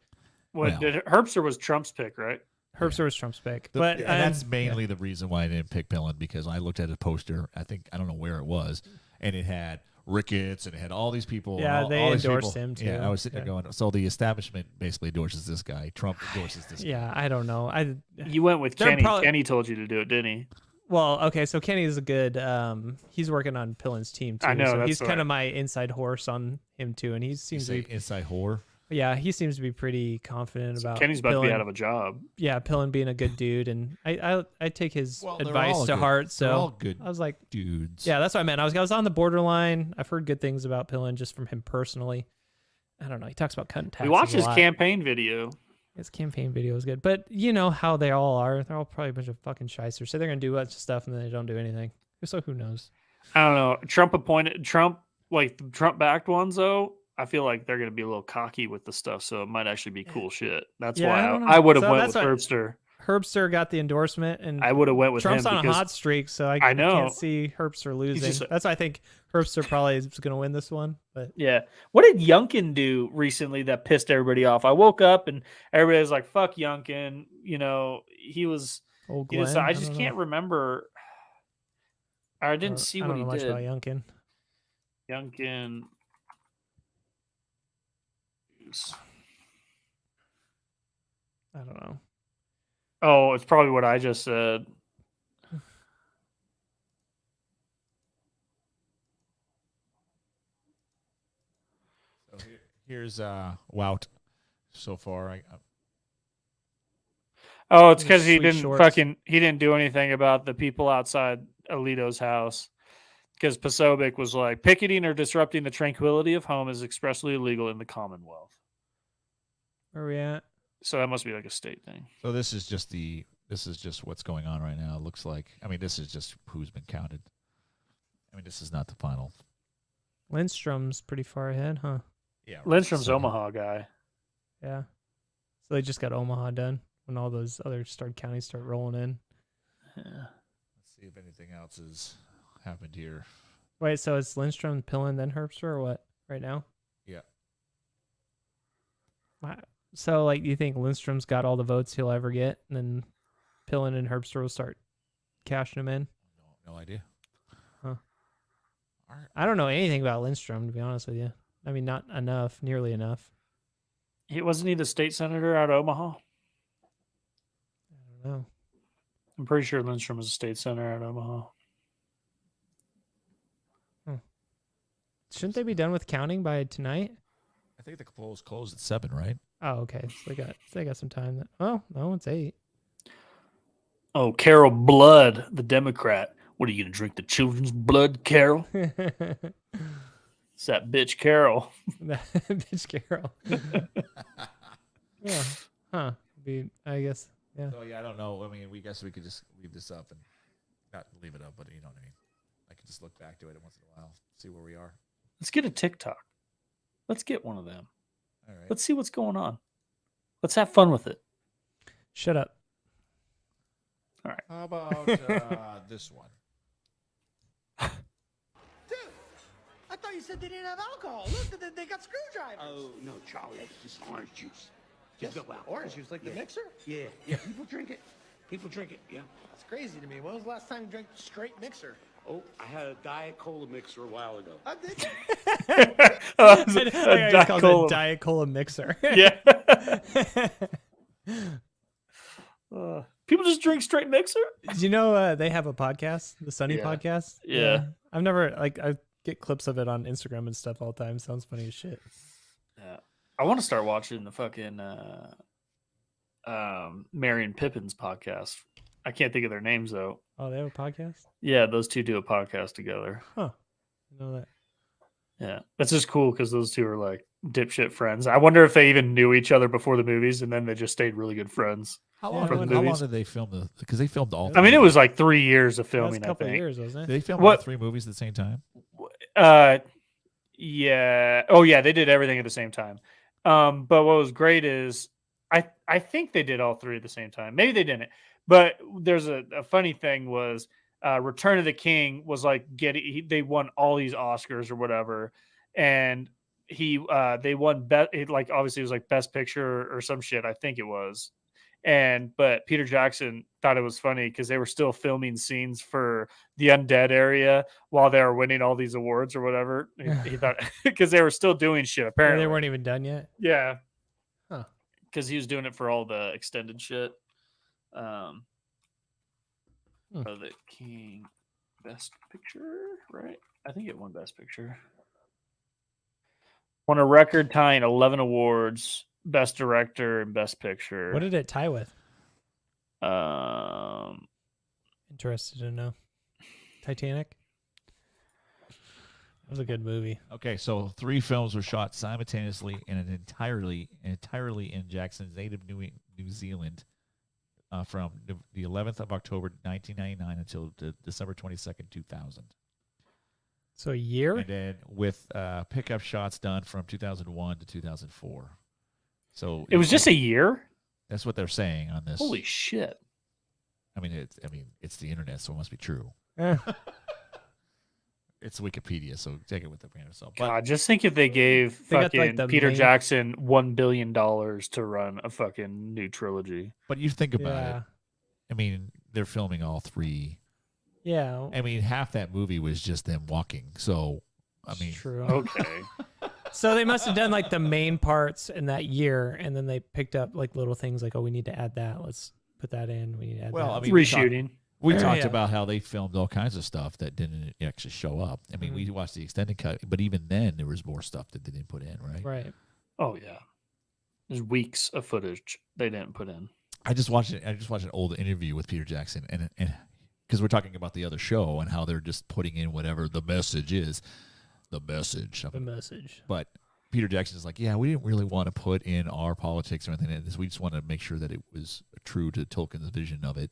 Well, Well. Herbster was Trump's pick, right? Herbster was Trump's pick. The- But and that's mainly the reason why I didn't pick Pillin, because I looked at a poster. I don't know where it was, and it had Ricketts and it had all these people. Yeah, and all, they all these endorsed people. him, too. Yeah, I was sitting there going, so the establishment basically endorses this guy. Trump endorses this guy. yeah, I don't know. You went with They're Kenny. probably- Kenny told you to do it, didn't he? Well, okay, so Kenny is a good he's working on Pillin's team too. I know, So that's he's kind right. of my inside horse on him too, and he You seems say to be inside whore. he seems to be pretty confident about Kenny's about to be Pillin- out of a job. Yeah, Pillin being a good dude, and I take his Well, they're advice all to good- heart. they're all So good I was like, dudes. yeah, that's what I meant. I was on the borderline. I've heard good things about Pillin just from him personally. I don't know. He talks about cutting taxes. We watched a his lot. campaign video. His campaign video is good, but you know how they all are. They're all probably a bunch of fucking shysters. Say they're gonna do a bunch of stuff and then they don't do anything. So who knows? I don't know. Like the Trump backed ones though. I feel like they're going to be a little cocky with the stuff, so it might actually be cool shit. That's Yeah, I why don't know. I would have So went that's with what- Herbster. Herbster got the endorsement, and I would have went with Trump's him on a because hot streak, so I know. can't see Herbster losing. just- That's why I think Herbster probably is going to win this one. But yeah. What did Youngkin do recently that pissed everybody off? I woke up and everybody was like, "Fuck Youngkin." You know, he was. old He Glenn, was I just don't know. can't remember. I didn't see I what don't he know much did. about Youngkin. Youngkin. I don't know. Oh, it's probably what I just said. So here's Wout so far. Oh, it's His because he sweet didn't shorts. he didn't do anything about the people outside Alito's house. Because Posobiec was like, picketing or disrupting the tranquility of home is expressly illegal in the Commonwealth. Where are we at? So that must be like a state thing. So this is just what's going on right now. It looks like. I mean, this is just who's been counted. I mean, this is not the final. Lindstrom's pretty far ahead, huh? Yeah, Lindstrom's Omaha guy. Yeah. So they just got Omaha done when all those other counties start rolling in. Yeah. Let's see if anything else has happened here. Wait, so it's Lindstrom, Pillin, then Herbster, or what? Right now? Yeah. Wow. So, like, you think Lindstrom's got all the votes he'll ever get, and then Pillin and Herbster will start cashing him in? No idea. Huh. All right. I don't know anything about Lindstrom, to be honest with you. I mean, not enough, nearly enough. Wasn't he the state senator out of Omaha? I don't know. I'm pretty sure Lindstrom was a state senator out of Omaha. Shouldn't they be done with counting by tonight? I think the polls closed at 7, right? Oh, okay. So they got some time. Oh, no, it's 8. Oh, Carol Blood, the Democrat. What are you going to drink the children's blood, Carol? It's that bitch Carol. Bitch Carol. Yeah. Huh. I guess. Yeah. So yeah, I don't know. I mean, we guess we could just leave this up and not leave it up, but you know what I mean. I could just look back to it once in a while, see where we are. Let's get a TikTok. Let's get one of them. All right. Let's see what's going on. Let's have fun with it. Shut up. How about this one? Dude, I thought you said they didn't have alcohol. Look, they got screwdrivers. Oh, no, Charlie, it's just orange juice. Just Orange juice, like the mixer? Yeah, people drink it. People drink it, yeah. That's crazy to me. When was the last time you drank straight mixer? Oh, I had a Diet Cola mixer a while ago. I did. It's called a Diet Cola mixer. Yeah. People just drink straight mixer. Do you know they have a podcast, the Sunny podcast? Yeah. I've never I get clips of it on Instagram and stuff all the time. Sounds funny as shit. Yeah. I want to start watching the fucking Mary and Pippin's podcast. I can't think of their names though. Oh, they have a podcast? Yeah, those two do a podcast together. Huh. I know that. Yeah. That's just cool because those two are like dipshit friends. I wonder if they even knew each other before the movies and then they just stayed really good friends. How Yeah, long? for the How long movies. did they film the? Because they filmed all. I mean, it three. was like 3 years of That was filming, a I couple of think. years, wasn't it? Did they film all What- 3 movies at the same time? Yeah. Oh, yeah. They did everything at the same time. But what was great is I think they did all 3 at the same time. Maybe they didn't. But there's a funny thing was Return of the King was like they won all these Oscars or whatever, and they won like obviously it was like Best Picture or some shit. I think it was. But Peter Jackson thought it was funny because they were still filming scenes for the undead area while they were winning all these awards or whatever. He thought because they were still doing shit apparently. They weren't even done yet. Yeah. Huh. Because he was doing it for all the extended shit. Of the King Best Picture, right? I think it won Best Picture. Won a record tying 11 awards, Best Director and Best Picture. What did it tie with? Um, Interested to know. Titanic? That was a good movie. Okay, so 3 films were shot simultaneously and entirely in Jackson's native New Zealand from the 11th of October 1999 until December 22nd, 2000. So a year? And then with pickup shots done from 2001 to 2004. So it was just a year? That's what they're saying on this. Holy shit. I mean, it's the internet, so it must be true. Eh. It's Wikipedia, so take it with a grain of salt. But God, just think if they gave They got, fucking like, the Peter main- Jackson $1 billion to run a fucking new trilogy. But you think about Yeah. it. I mean, they're filming all 3. Yeah. I mean, half that movie was just them walking. So, I mean, True. Okay. So they must have done like the main parts in that year, and then they picked up like little things like, oh, we need to add that. Let's put that in. We need to add Well, that. I mean, we Reshooting. talked Yeah. about how they filmed all kinds of stuff that didn't actually show up. I mean, we watched the extended cut, but even then, there was more stuff that they didn't put in, right? Right. Oh, yeah. There's weeks of footage they didn't put in. I just watched an old interview with Peter Jackson, and because we're talking about the other show and how they're just putting in whatever the message is, the message. The message. But Peter Jackson is like, yeah, we didn't really want to put in our politics or anything in this. We just wanted to make sure that it was true to Tolkien's vision of it.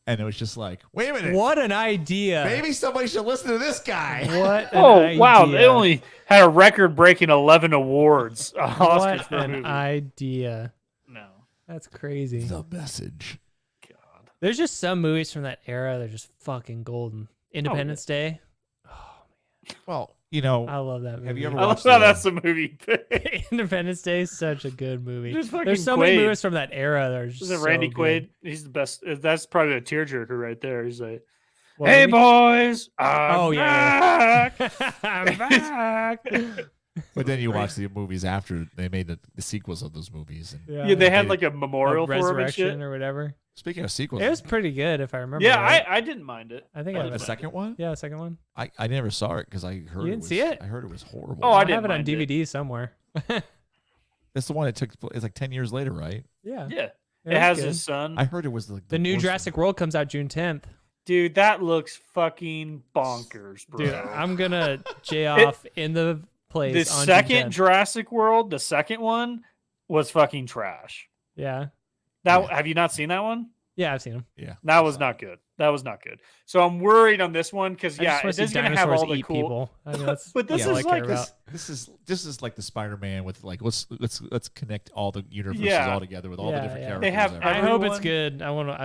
And it was just like, wait a minute. What an idea. Maybe somebody should listen to this guy. What an Oh, idea. wow. They only had a record breaking 11 awards. Oscars What for a an movie. idea. No. That's crazy. The message. God. There's just some movies from that era. They're just fucking golden. Independence Day. Well, you know, I love that movie. have you ever I love watched how the- that's the movie. Independence Day is such a good movie. Just fucking There's so many Quaid. movies from that era that are just Is it so Randy good. Quaid? He's the best. That's probably a tearjerker right there. He's like, What hey, movie? boys. I'm Oh, yeah. back. I'm back. But then you watch the movies after they made the sequels of those movies. And Yeah, they had Made like a memorial for him and Resurrection shit. or whatever. speaking of sequels, It was pretty good if I remember. Yeah, right. I didn't mind it. I think I I the didn't was. second one, Yeah, the second one. I never saw it because I heard You it didn't was, see it? I heard it was horrible. Oh, I I didn't have it on mind it. DVD somewhere. That's the one that took. It's like 10 years later, right? Yeah. Yeah. It It was has good. his son. I heard it was like The new worst Jurassic World comes out June 10th. Dude, that looks fucking bonkers, bro. Dude, I'm gonna J off in the place. The on June second 10th. Jurassic World, the second one, was fucking trash. Yeah. That Yeah. Have you not seen that one? Yeah, I've seen them. Yeah, That was not good. That was not good. So I'm worried on this one because I just yeah, wanna it see is gonna have dinosaurs all the eat cool. people. I mean, that's, But this that's all is I care like about. this is like the Spider-Man with like let's connect all the universes Yeah. all together with all the Yeah, different yeah. characters. They have ever. I hope it's everyone-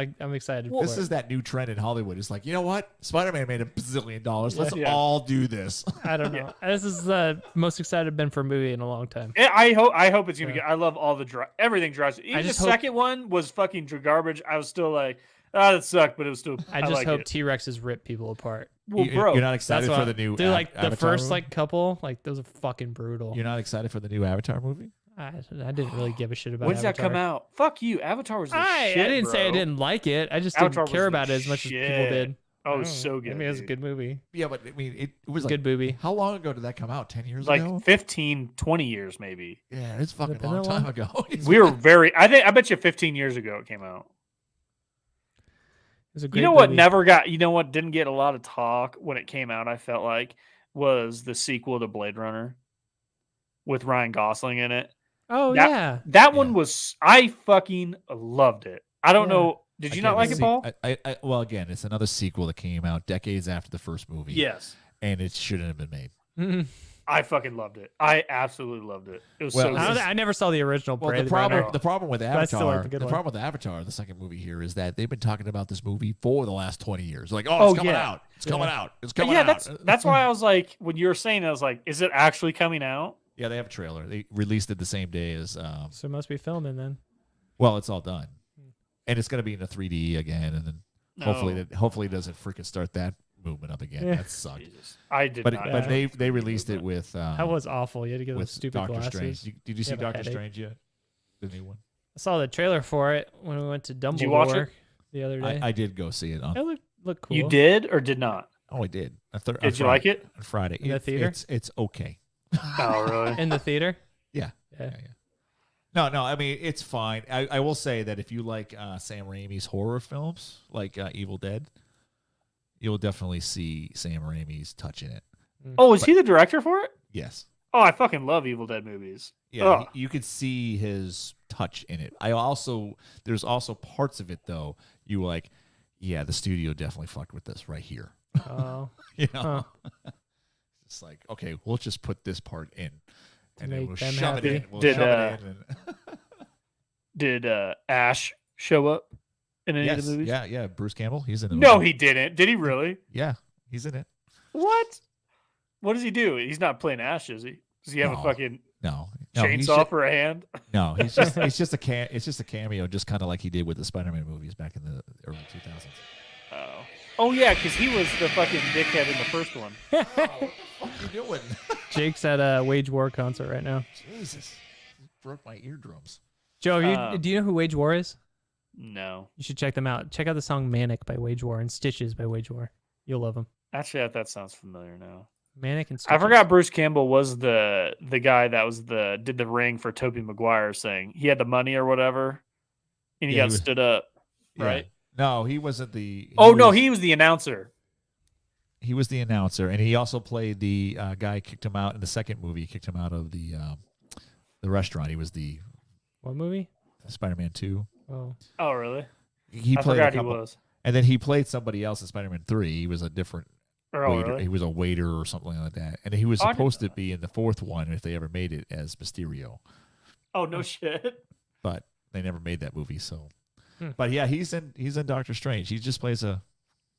good. I'm excited. for This it. is that new trend in Hollywood. It's like, you know what? Spider-Man made $1 bazillion. Let's Yeah. all do this. I don't know. This is the most excited I've been for a movie in a long time. I hope it's gonna be Yeah. good. I love all the everything Jurassic. Even the just hope- second one was fucking garbage. I was still like, That sucked, but it was still. I just like hope it. T-Rexes rip people apart. Well, You're bro, not excited That's for what the new dude, like the Avatar first movie? like couple, like those are fucking brutal. You're not excited for the new Avatar movie? I didn't really give a shit about. when did that Avatar. come out? Fuck you. Avatar was the shit, I didn't say I bro. didn't like it. I just Avatar didn't care was the about it as much as people shit. did. Oh, it was so good. I mean, it was a dude. good movie. Yeah, but I mean, it was like Good movie. How long ago did that come out? 10 years Like ago? 15, 20 years maybe. Yeah, it's fucking been long that time long? ago. We were very. I bet you 15 years ago it came out. It was a great You know what movie. never got, you know what didn't get a lot of talk when it came out, I felt like, was the sequel to Blade Runner with Ryan Gosling in it. Oh That- yeah. That one was, I fucking loved it. I don't Yeah. know. Did you not like it, Paul? Well, again, it's another sequel that came out decades after the first movie. Yes. And it shouldn't have been made. Mhm. I fucking loved it. I absolutely loved it. It was Well, so I, good. don't- I never saw the original. Well, Blade the problem, Runner. the problem with I still like Avatar, the good the one. problem with Avatar, the second movie here, is that they've been talking about this movie for the last 20 years. Like, Oh, it's coming yeah. out. It's coming out. It's coming yeah, out. that's why I was like, when you were saying it, I was like, is it actually coming out? Yeah, they have a trailer. They released it the same day as, So it must be filming then. well, it's all done. And it's going to be in a 3D again, and then hopefully it doesn't freaking start that movement up again. Yeah. That sucked. Jesus. I did But not. but they released it with That was awful. You had to get those with stupid Doctor glasses. Strange. Did you see have a Doctor headache. Strange yet? The new one. I saw the trailer for it when we went to Dumbledore you watch it? the other day. I did go see it on. It looked cool. You did or did not? Oh, I did. Did you like it? On Friday. In the theater? It's okay. Oh, really? in the theater? Yeah. Yeah. No. I mean, it's fine. I will say that if you like Sam Raimi's horror films, like Evil Dead, you'll definitely see Sam Raimi's touch in it. Oh, is he the director for it? Yes. Oh, I fucking love Evil Dead movies. Yeah, Ugh. you could see his touch in it. There's also parts of it though. You were like, yeah, the studio definitely fucked with this right here. Oh. You know, it's like, okay, we'll just put this part in, and then make we'll them shove happy. it in. We'll Did, shove it in. And Did Ash show up in any of yes, the movies? yeah. Bruce Campbell, he's in the No, movie. he didn't. Did he really? Yeah, he's in it. What? What does he do? He's not playing Ash, is he? Does he have a No. fucking No, chainsaw he's just, for a hand? no, he's just it's just a cameo, just kind of like he did with the Spider-Man movies back in the early 2000s. Oh. Oh, yeah, because he was the fucking dickhead in the first one. What are you doing? Jake's at a Wage War concert right now. Jesus, you broke my eardrums. Joe, do you know who Wage War is? No. You should check them out. Check out the song Manic by Wage War and Stitches by Wage War. You'll love them. Actually, that sounds familiar now. Manic and Stitches. I forgot Bruce Campbell was the guy that was did the ring for Tobey Maguire's thing. He had the money or whatever, and he Yeah, got he was- stood up, Yeah. right? No, he wasn't the. No, was- he was the announcer. He was the announcer, and he also played the guy kicked him out in the second movie. He kicked him out of the restaurant. He was the What movie? Spider-Man 2. Oh. Oh, really? He I played forgot a couple, he was. and then he played somebody else in Spider-Man 3. He was a different Oh, waiter. really? He was a waiter or something like that, and he was Oh, I didn't supposed know to be in the fourth one if they ever made it as Mysterio, Oh, no shit. but they never made that movie. So, Hmm. but yeah, he's in Doctor Strange. He just plays a.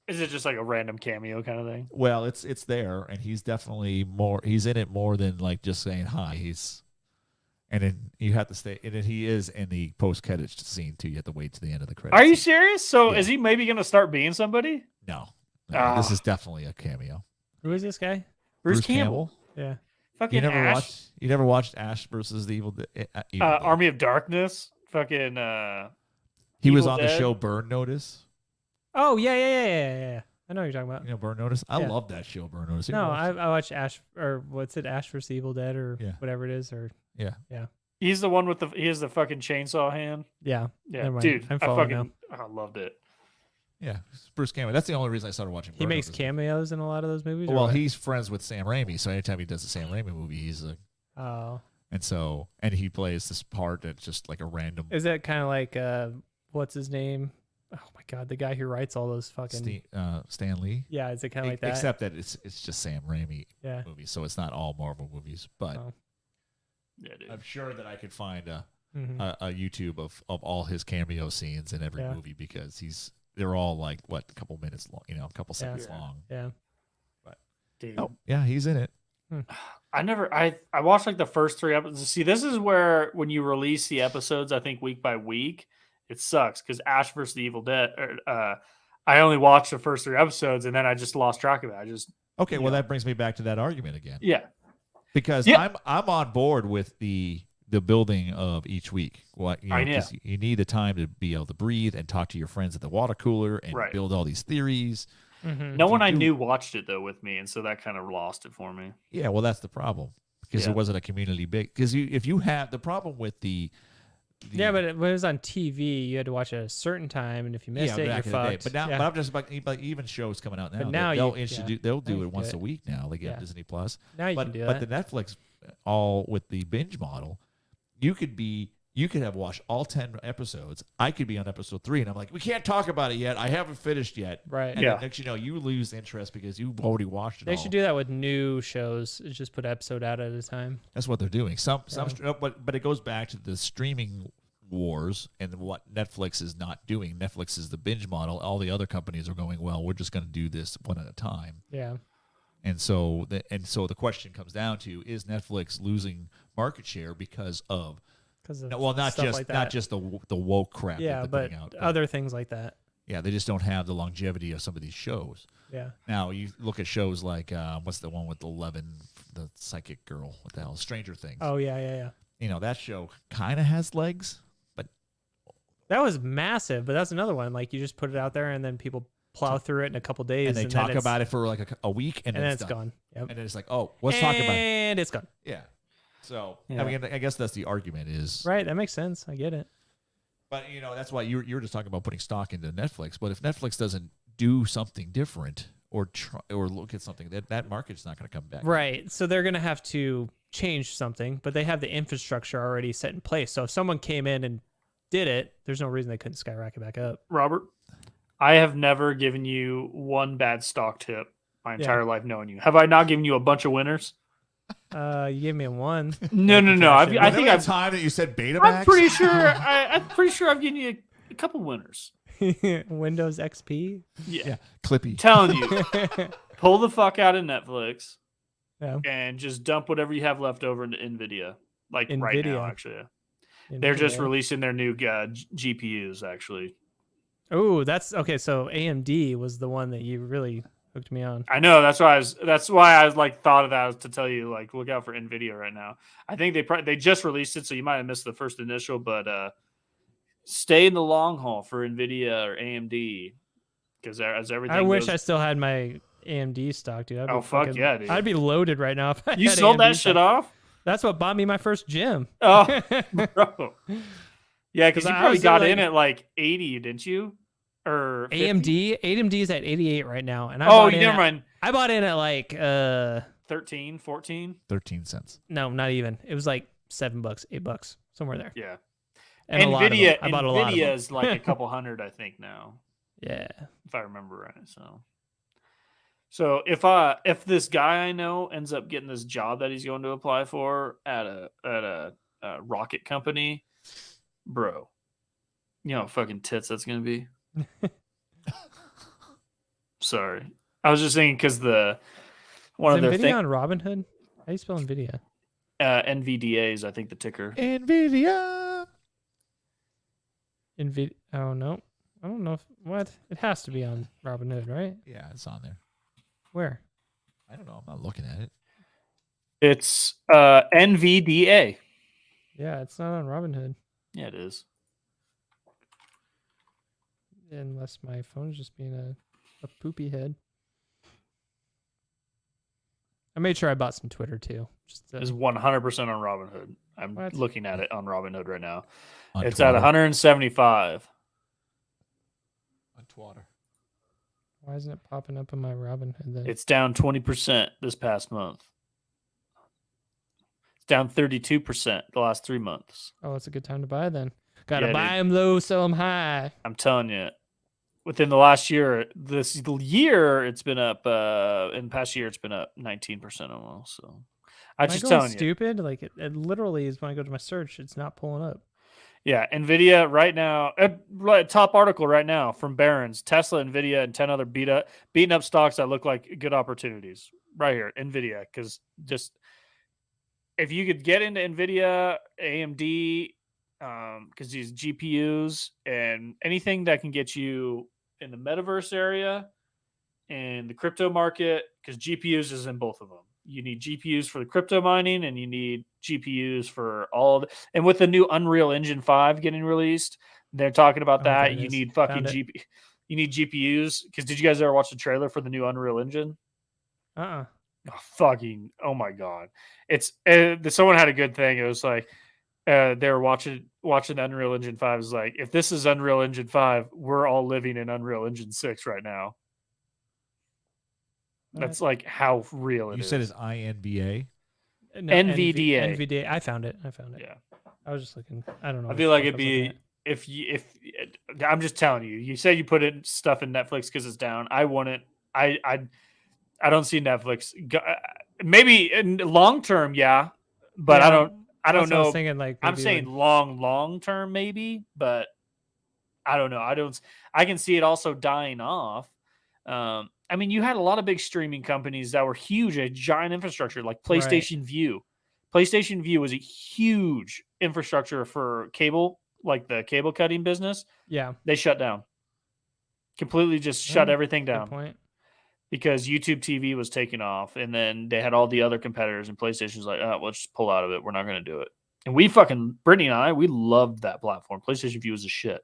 Is it just like a random cameo kind of thing? Well, it's there, and he's definitely more. He's in it more than like just saying hi. And then you have to stay. And then he is in the post-credits scene too. You have to wait to the end of the credits. Are you scene. serious? So Yeah. is he maybe going to start being somebody? No, Ah. this is definitely a cameo. Who is this guy? Bruce Campbell. Yeah. Fucking Ash. You never watched Ash versus the Evil Dead? Evil Dead. Army of Darkness. Fucking. He was Evil on Dead. the show Burn Notice. Oh yeah. I know what you're talking about. You know Burn Notice? I Yeah. love that show, Burn Notice. You No, ever I watched watched Ash or what's it? Ash vs Evil Dead or Yeah. whatever it is or it? He's the one with he has the fucking chainsaw hand. yeah. Yeah, Never mind. dude. I'm I following fucking loved it. Yeah. It's Bruce Campbell. That's the only reason I started watching. He Burn makes Notice. cameos in a lot of those movies. or Well, what? he's friends with Sam Raimi, so anytime he does a Sam Raimi movie, he's a Oh, and he plays this part that's just like a random is that kind of like what's his name? Oh my god, the guy who writes all those fucking Stan Lee. yeah. Is it kind of like that? Except that it's just Sam Raimi yeah. movies, so it's not all Marvel movies. But Oh. Yeah, dude. I'm sure that I could find Mhm. a YouTube of all his cameo scenes in every Yeah. movie because they're all like a couple minutes long, a couple seconds Yeah. long. Yeah. Dude. Oh, yeah, he's in it. I watched like the first 3 episodes. See, this is where when you release the episodes, I think week by week, It sucks because Ash versus the Evil Dead. I only watched the first 3 episodes and then I just lost track of it. Okay, well that brings me back to that argument again. Yeah, Because Yeah. I'm on board with the building of each week. What you know, I know. 'cause you need the time to be able to breathe and talk to your friends at the water cooler and Right. build all these theories. Mhm. no one I do- knew watched it though with me, and so that kind of lost it for me. Yeah, well that's the problem because Yeah. it wasn't a community big. Because if you have the problem with the Yeah, but when it was on TV, you had to watch it at a certain time, and if you missed it, you're back in the day. fucked. But now, Yeah. but I'm just like even shows coming out now. But now they'll you- introduce, yeah. they'll Now do you it can once do a it. week now. They get Yeah. Disney Plus. Now you but can do but that. the Netflix all with the binge model, you could have watched all 10 episodes. I could be on episode 3, and I'm like, we can't talk about it yet. I haven't finished yet. Right. And Yeah. then next you know, you lose interest because you've already watched it They all. should do that with new shows. Is just put episode out at a time. That's what they're doing. But it goes back to the streaming wars and what Netflix is not doing. Netflix is the binge model. All the other companies are going, well, we're just going to do this one at a time. Yeah. And so the question comes down to, is Netflix losing market share because of not stuff just like that. not just the woke crap Yeah, that they're but putting out, other things like that. yeah, they just don't have the longevity of some of these shows. Yeah. Now you look at shows like what's the one with the psychic girl? What the hell? Stranger Things. Oh yeah. You know, that show kind of has legs, but That was massive, but that's another one. Like you just put it out there, and then people plow through it in a couple days, and they then talk it's- about it for like a week, and, and then it's it's done. gone. Yep. And then it's like, oh, let's talk about it. And it's gone. Yeah. So Yeah. I mean, I guess that's the argument is Right. That makes sense. I get it. But you know, that's why you're just talking about putting stock into Netflix. But if Netflix doesn't do something different or look at something, that market's not going to come back. Right. So they're going to have to change something, but they have the infrastructure already set in place. So if someone came in and did it, there's no reason they couldn't skyrocket back up. Robert, I have never given you one bad stock tip my entire life knowing you. Have I not given you a bunch of winners? You gave me a 1. No. I think I've. time that you said Betamax. I'm pretty sure. I'm pretty sure I've given you a couple winners. Windows XP. Yeah, Clippy. telling you, pull the fuck out of Netflix Yeah. and just dump whatever you have left over into Nvidia. Like right now, Nvidia. actually, they're just Nvidia. releasing their new GPUs. Actually, Oh, that's okay. So AMD was the one that you really hooked me on. I know that's why I was like thought of that to tell you like look out for Nvidia right now. I think they just released it, so you might have missed the first initial, but stay in the long haul for Nvidia or AMD because as everything. I wish goes, I still had my AMD stock, dude. I'd be Oh, fuck fucking- yeah, dude. I'd be loaded right now. If I you had sold that AMD shit stock. off. That's what bought me my first gym. Oh, bro. Yeah, because 'Cause you I probably was got like- in at like 80, didn't you? Or 50? AMD is at 88 right now, and I Oh, bought you in never at- mind. I bought in at like 13, 14? 13 cents. no, not even. It was like $7, $8, somewhere there. Yeah. And a lot of Nvidia, them. I bought a lot of Nvidia them. is like a couple hundred, I think now, Yeah. if I remember right. So if this guy I know ends up getting this job that he's going to apply for at a rocket company, bro, you know how fucking tits that's gonna be. Sorry, I was just thinking because one Is of their Nvidia thing on Robinhood? How do you spell Nvidia? NVDA is I think the ticker. Nvidia. Nvidia. Oh no, I don't know if what. It has to be on Robinhood, right? Yeah, it's on there. Where? I don't know. I'm not looking at it. It's NVDA. Yeah, it's not on Robinhood. Yeah, it is. Unless my phone's just being a poopy head. I made sure I bought some Twitter too. Just It's 100% on Robinhood. I'm What? looking at it on Robinhood right now. On It's Twitter. at 175. On Twitter. why isn't it popping up on my Robinhood then? It's down 20% this past month. It's down 32% the last 3 months. Oh, it's a good time to buy then. Gotta Yeah, buy dude. them low, sell them high. I'm telling you, within the last year, this year it's been up. In the past year, it's been up 19% almost. So I'm Am I just going telling you. stupid? Like it literally is when I go to my search, it's not pulling up. Yeah, Nvidia right now, top article right now from Barron's, Tesla, Nvidia, and 10 other beaten up stocks that look like good opportunities. Right here, Nvidia, because just if you could get into Nvidia, AMD, because these GPUs and anything that can get you in the metaverse area and the crypto market, because GPUs is in both of them. You need GPUs for the crypto mining, and you need GPUs for all of and with the new Unreal Engine 5 getting released, they're talking about that. You need fucking you need GPUs. Because did you guys ever watch the trailer for the new Unreal Engine? Oh, my God. It's someone had a good thing. It was like they were watching Unreal Engine 5. Is like, if this is Unreal Engine 5, we're all living in Unreal Engine 6 right now. That's like how real it is. You said it's INBA? No, NVDA. NVDA. I found it. Yeah. I was just looking. I don't know. I feel like it'd be if I'm just telling you. You say you put in stuff in Netflix because it's down. I want it. I don't see Netflix. Maybe in long term, yeah, but I don't know. I was thinking, like, I'm saying long term, maybe, but I don't know. I can see it also dying off. I mean, you had a lot of big streaming companies that were huge, a giant infrastructure, like PlayStation View. PlayStation View was a huge infrastructure for cable, like the cable cutting business. Yeah. They shut down. Completely just shut everything down. Good point. Because YouTube TV was taking off, and then they had all the other competitors, and PlayStation's like, oh, let's just pull out of it. We're not going to do it. And Brittany and I, we loved that platform. PlayStation View was a shit.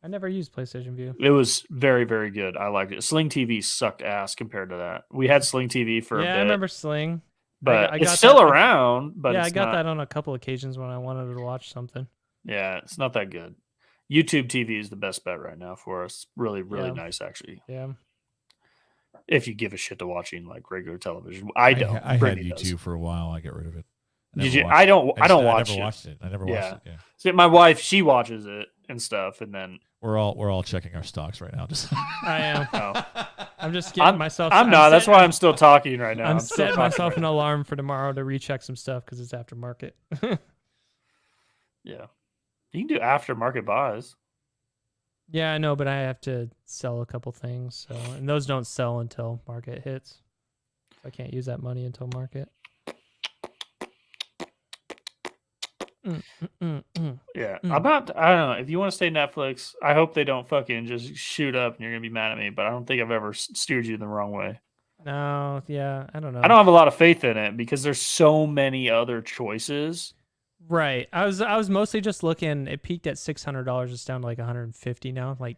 I never used PlayStation View. It was very, very good. I liked it. Sling TV sucked ass compared to that. We had Sling TV for a bit. Yeah, I remember Sling. But it's still around. But yeah, I got that on a couple occasions when I wanted to watch something. Yeah, it's not that good. YouTube TV is the best bet right now for us. Really, really nice, actually. Yeah. If you give a shit to watching like regular television, I don't. I had YouTube for a while. I got rid of it. Did you? I don't watch it. I never watched it. Yeah. See, my wife, she watches it and stuff, and then we're all checking our stocks right now. Just I am. Oh. I'm just getting myself. I'm not. That's why I'm still talking right now. I'm setting myself an alarm for tomorrow to recheck some stuff because it's aftermarket. Yeah, you can do aftermarket buys. Yeah, I know, but I have to sell a couple things, and those don't sell until market hits. So I can't use that money until market. Yeah, I don't know. If you want to stay Netflix, I hope they don't fucking just shoot up and you're gonna be mad at me. But I don't think I've ever steered you the wrong way. No, yeah, I don't know. I don't have a lot of faith in it because there's so many other choices. Right. I was mostly just looking. It peaked at $600. It's down to like $150 now. Like,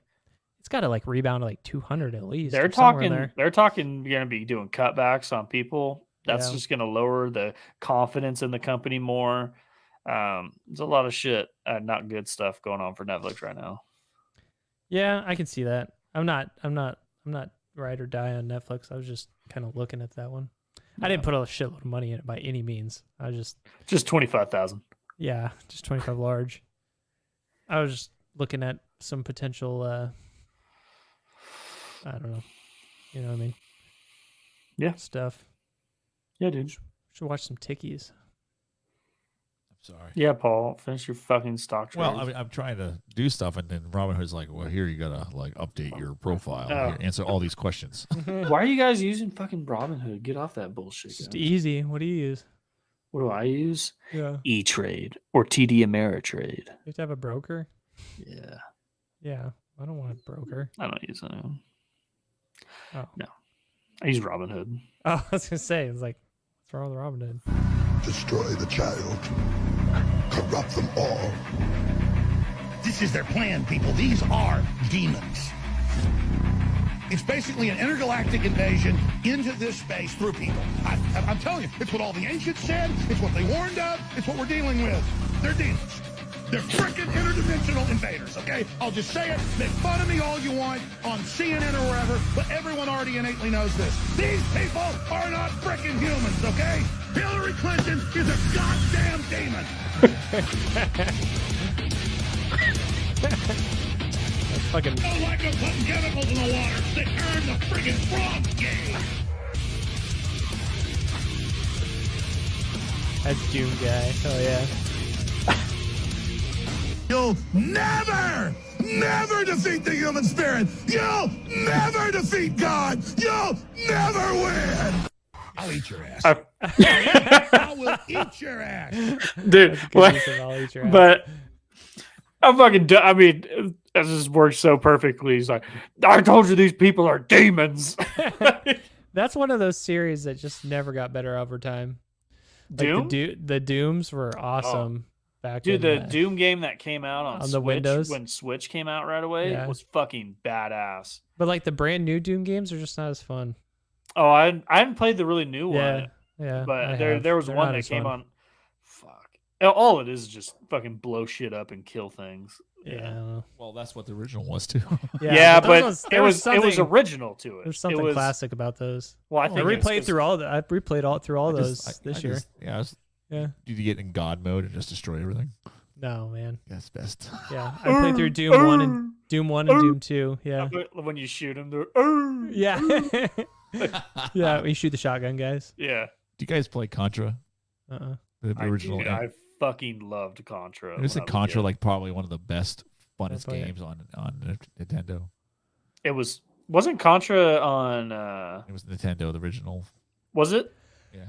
it's got to like rebound to like $200 at least. They're talking. They're talking. You're gonna be doing cutbacks on people. That's just gonna lower the confidence in the company more. There's a lot of shit, not good stuff going on for Netflix right now. Yeah, I can see that. I'm not ride or die on Netflix. I was just kind of looking at that one. I didn't put a shitload of money in it by any means. I was just 25,000. Yeah, just 25 large. I was just looking at some potential. I don't know. You know what I mean? Yeah. Stuff. Yeah, dude. Should watch some Tickies. Sorry. Yeah, Paul, finish your fucking stock trades. Well, I'm trying to do stuff, and then Robinhood's like, "Well, here you gotta like update your profile, here, answer all these questions." Why are you guys using fucking Robinhood? Get off that bullshit. It's just easy. What do you use? What do I use? Yeah. E-Trade or TD Ameritrade. You have to have a broker. Yeah. Yeah, I don't want a broker. I don't use anyone. Oh no, I use Robinhood. Oh, I was gonna say, it's like, what's wrong with Robinhood? Destroy the child. Corrupt them all. This is their plan, people. These are demons. It's basically an intergalactic invasion into this space through people. I'm telling you, it's what all the ancients said. It's what they warned of. It's what we're dealing with. They're demons. They're frickin' interdimensional invaders, okay? I'll just say it. Make fun of me all you want on CNN or wherever, but everyone already innately knows this. These people are not frickin' humans, okay? Hillary Clinton is a goddamn demon. That's fucking. Don't like them putting chemicals in the water. They turn the friggin' frog gay. That's Doom Guy. Oh yeah. You'll never defeat the human spirit. You'll never defeat God. You'll never win. I'll eat your ass. I will eat your ass. Dude, I'll eat your ass. but I'm fucking. I mean, this just works so perfectly. He's like, I told you these people are demons. That's one of those series that just never got better over time. Doom? Like the Dooms were awesome back Dude, in the Doom game that came out on the Switch, Windows when Switch came out right away was fucking badass. But like the brand new Doom games are just not as fun. Oh, I hadn't played the really new one. Yeah, But there was They're one not that as came fun. on. Fuck. All it is just fucking blow shit up and kill things. Yeah. Well, that's what the original was too. Yeah, those but ones- it there was something- original to it. There's something it was, classic about those. Well, I think I it's replayed 'cause- through I replayed through all those this year. Yeah. Did you get in God mode and just destroy everything? No, man. That's best. Yeah, I played through Doom 1 and Doom 2. Yeah. When you shoot him, they're Yeah. Yeah, we shoot the shotgun guys. Yeah. Do you guys play Contra? The original. I fucking loved Contra. Isn't Contra like probably one of the best, funnest play it. games on Nintendo? It wasn't Contra on. It was Nintendo, the original. Was it? Yeah.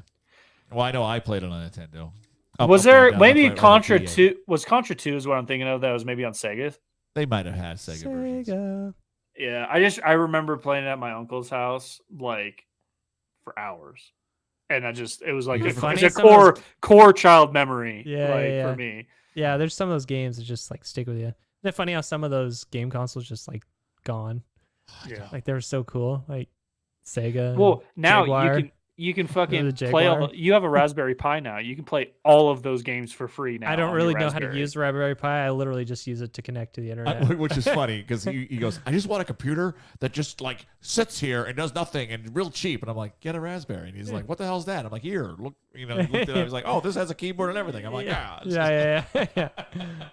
Well, I know I played it on Nintendo. Was Up, there down, maybe left, right, Contra right, 2? Was Contra 2 is what I'm thinking of? That was maybe on Sega. They might have had Sega versions. Yeah, I remember playing it at my uncle's house like for hours, and it was like It's it's funny, a some of core child memory. Yeah, for me. Yeah, there's some of those games that just like stick with you. Isn't it funny how some of those game consoles just like gone? Yeah, like they were so cool, like Sega. Well, now Jaguar. you can fucking the play all. Jaguar? You have a Raspberry Pi now. You can play all of those games for free now. I don't on really your know how to Raspberry. use the Raspberry Pi. I literally just use it to connect to the internet. Which is funny because he goes, I just want a computer that just like sits here and does nothing and real cheap. And I'm like, get a Raspberry. And he's like, what the hell's that? I'm like, here, look. He looked at it. I was like, oh, this has a keyboard and everything. I'm like, yeah.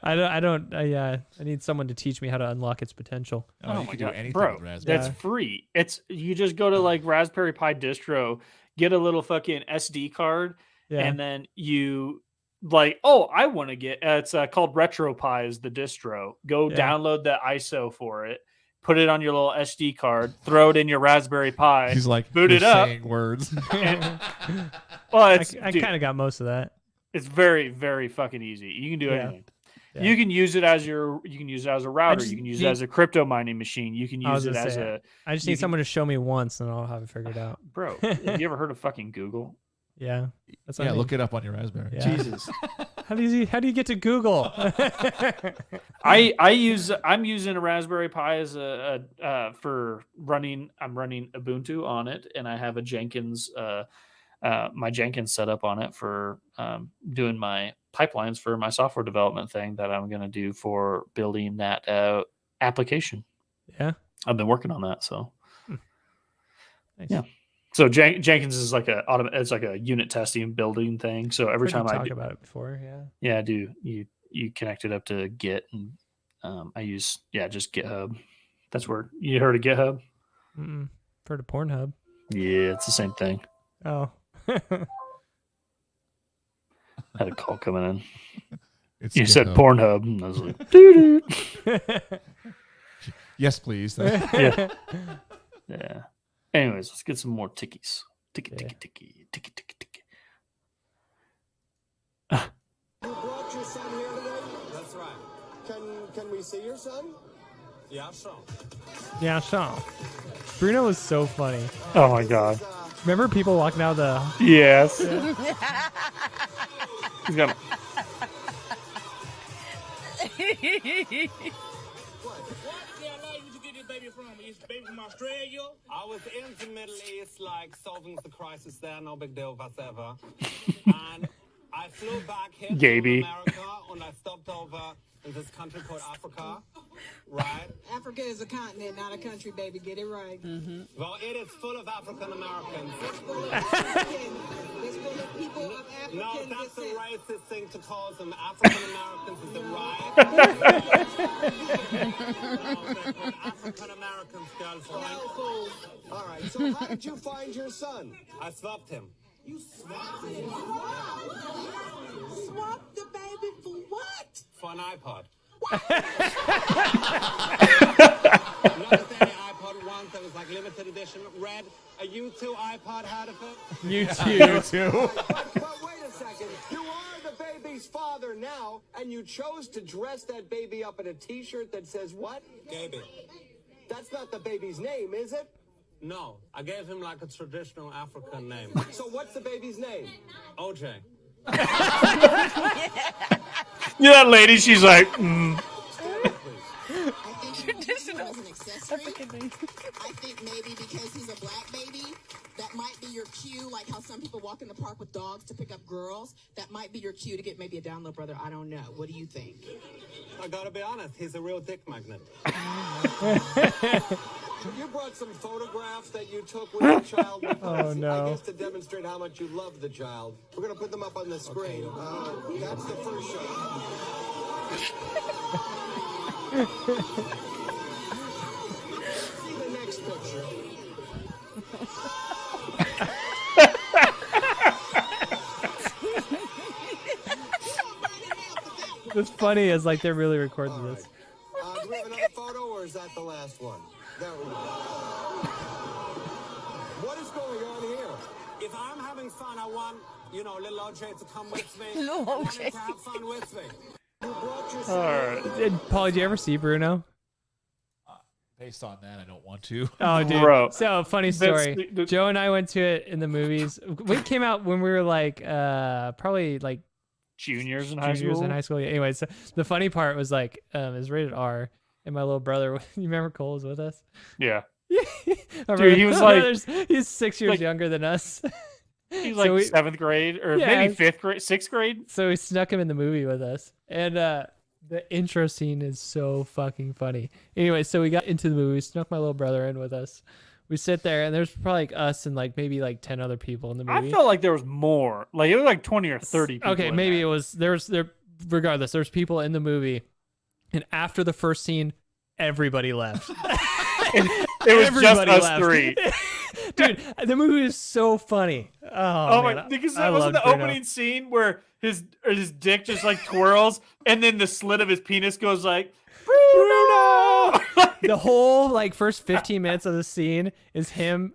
I don't. I need someone to teach me how to unlock its potential. Oh you my can god, do anything bro! with Raspberry. That's free. You just go to like Raspberry Pi distro, get a little fucking SD card, and then you like, oh, I want to get. It's called RetroPie is the distro. Go download the ISO for it. Put it on your little SD card. Throw it in your Raspberry Pi. He's like, boot it up. saying words. Well, I kind of got most of that. It's very, very fucking easy. You can do anything. Yeah. You can use it as a router. You can use it as a crypto mining machine. You can use it as I just need someone to show me once, and I'll have it figured out. Bro, have you ever heard of fucking Google? Yeah. That's what I mean. Look it up on your Raspberry. Yeah. Jesus. How do you get to Google? I'm using a Raspberry Pi as for running. I'm running Ubuntu on it, and I have a Jenkins my Jenkins set up on it for doing my pipelines for my software development thing that I'm going to do for building that application. Yeah, I've been working on that. So nice. Yeah. So Jenkins is like it's like a unit testing building thing. So every time I talk about it before, I do. You connect it up to Git, and I use just GitHub. That's where you heard of GitHub. Heard of Pornhub. Yeah, it's the same thing. Oh, had a call coming in. You said Pornhub, and I was like, doo-doo. Yes, please. Yeah. Anyways, let's get some more tickies. Ticky. You brought your son here today? That's right. Can we see your son? Yeah, sure. Yeah, sure. Bruno was so funny. Oh my god. Remember people walking out of the... Yes. He's got... Baby from Australia. I was in the Middle East, like solving the crisis there, no big deal whatsoever. And I flew back here to America, and I stopped over in this country called Africa, right? Africa is a continent, not a country, baby. Get it right. Mm-hmm. Well, it is full of African Americans. It's full of people of African No, that's descent. a racist thing to call them. African Americans, is it right? African Americans, girlfriend. All right, so how did you find your son? I swapped him. You swapped it. Swapped the baby for what? For an iPod. Not any iPod once that was like limited edition red. A U2 iPod had of it. U2. But wait a second. You are the baby's father. mother now, and you chose to dress that baby up in a T-shirt that says what? Gaby. That's not the baby's name, is it? No, I gave him like a traditional African name. So what's the baby's name? OJ. Yeah, that lady, she's like, Traditional as an accessory. I think maybe because he's a black baby, that might be your cue, like how some people walk in the park with dogs to pick up girls. That might be your cue to get maybe a down low brother. I don't know. What do you think? I gotta be honest, he's a real dick magnet. You brought some photographs that you took with your child. Oh, no. I guess to demonstrate how much you love the child. We're going to put them up on the screen. That's the first shot. See the next picture. What's funny is like they're really recording this. Do we have another photo, or is that the last one? There we go. What is going on here? If I'm having fun, I want, little OJ to come with me. I want him to have fun with me. You brought your Paul, did you ever see Bruno? Based on that, I don't want to. Oh, dude. Bro. So, funny story. Joe and I went to it in the movies. We came out when we were like, probably like juniors in high school. Yeah. Anyway, so the funny part was like, it's rated R, and my little brother, you remember Cole was with us? Yeah. Dude, he was like, he's 6 years like, younger than us. He's like 7th grade or maybe 5th grade, 6th grade. So we snuck him in the movie with us. And the intro scene is so fucking funny. Anyway, so we got into the movie, snuck my little brother in with us. We sit there, and there's probably like us and like maybe like 10 other people in the movie. I felt like there was more. Like it was like 20 or 30 people. Okay, maybe it was there. Regardless, there's people in the movie, and after the first scene, everybody left. It was just us three. Dude, the movie is so funny. Oh man, my! Because that wasn't the opening scene where his dick just like twirls, and then the slit of his penis goes like Bruno. The whole like first 15 minutes of the scene is him.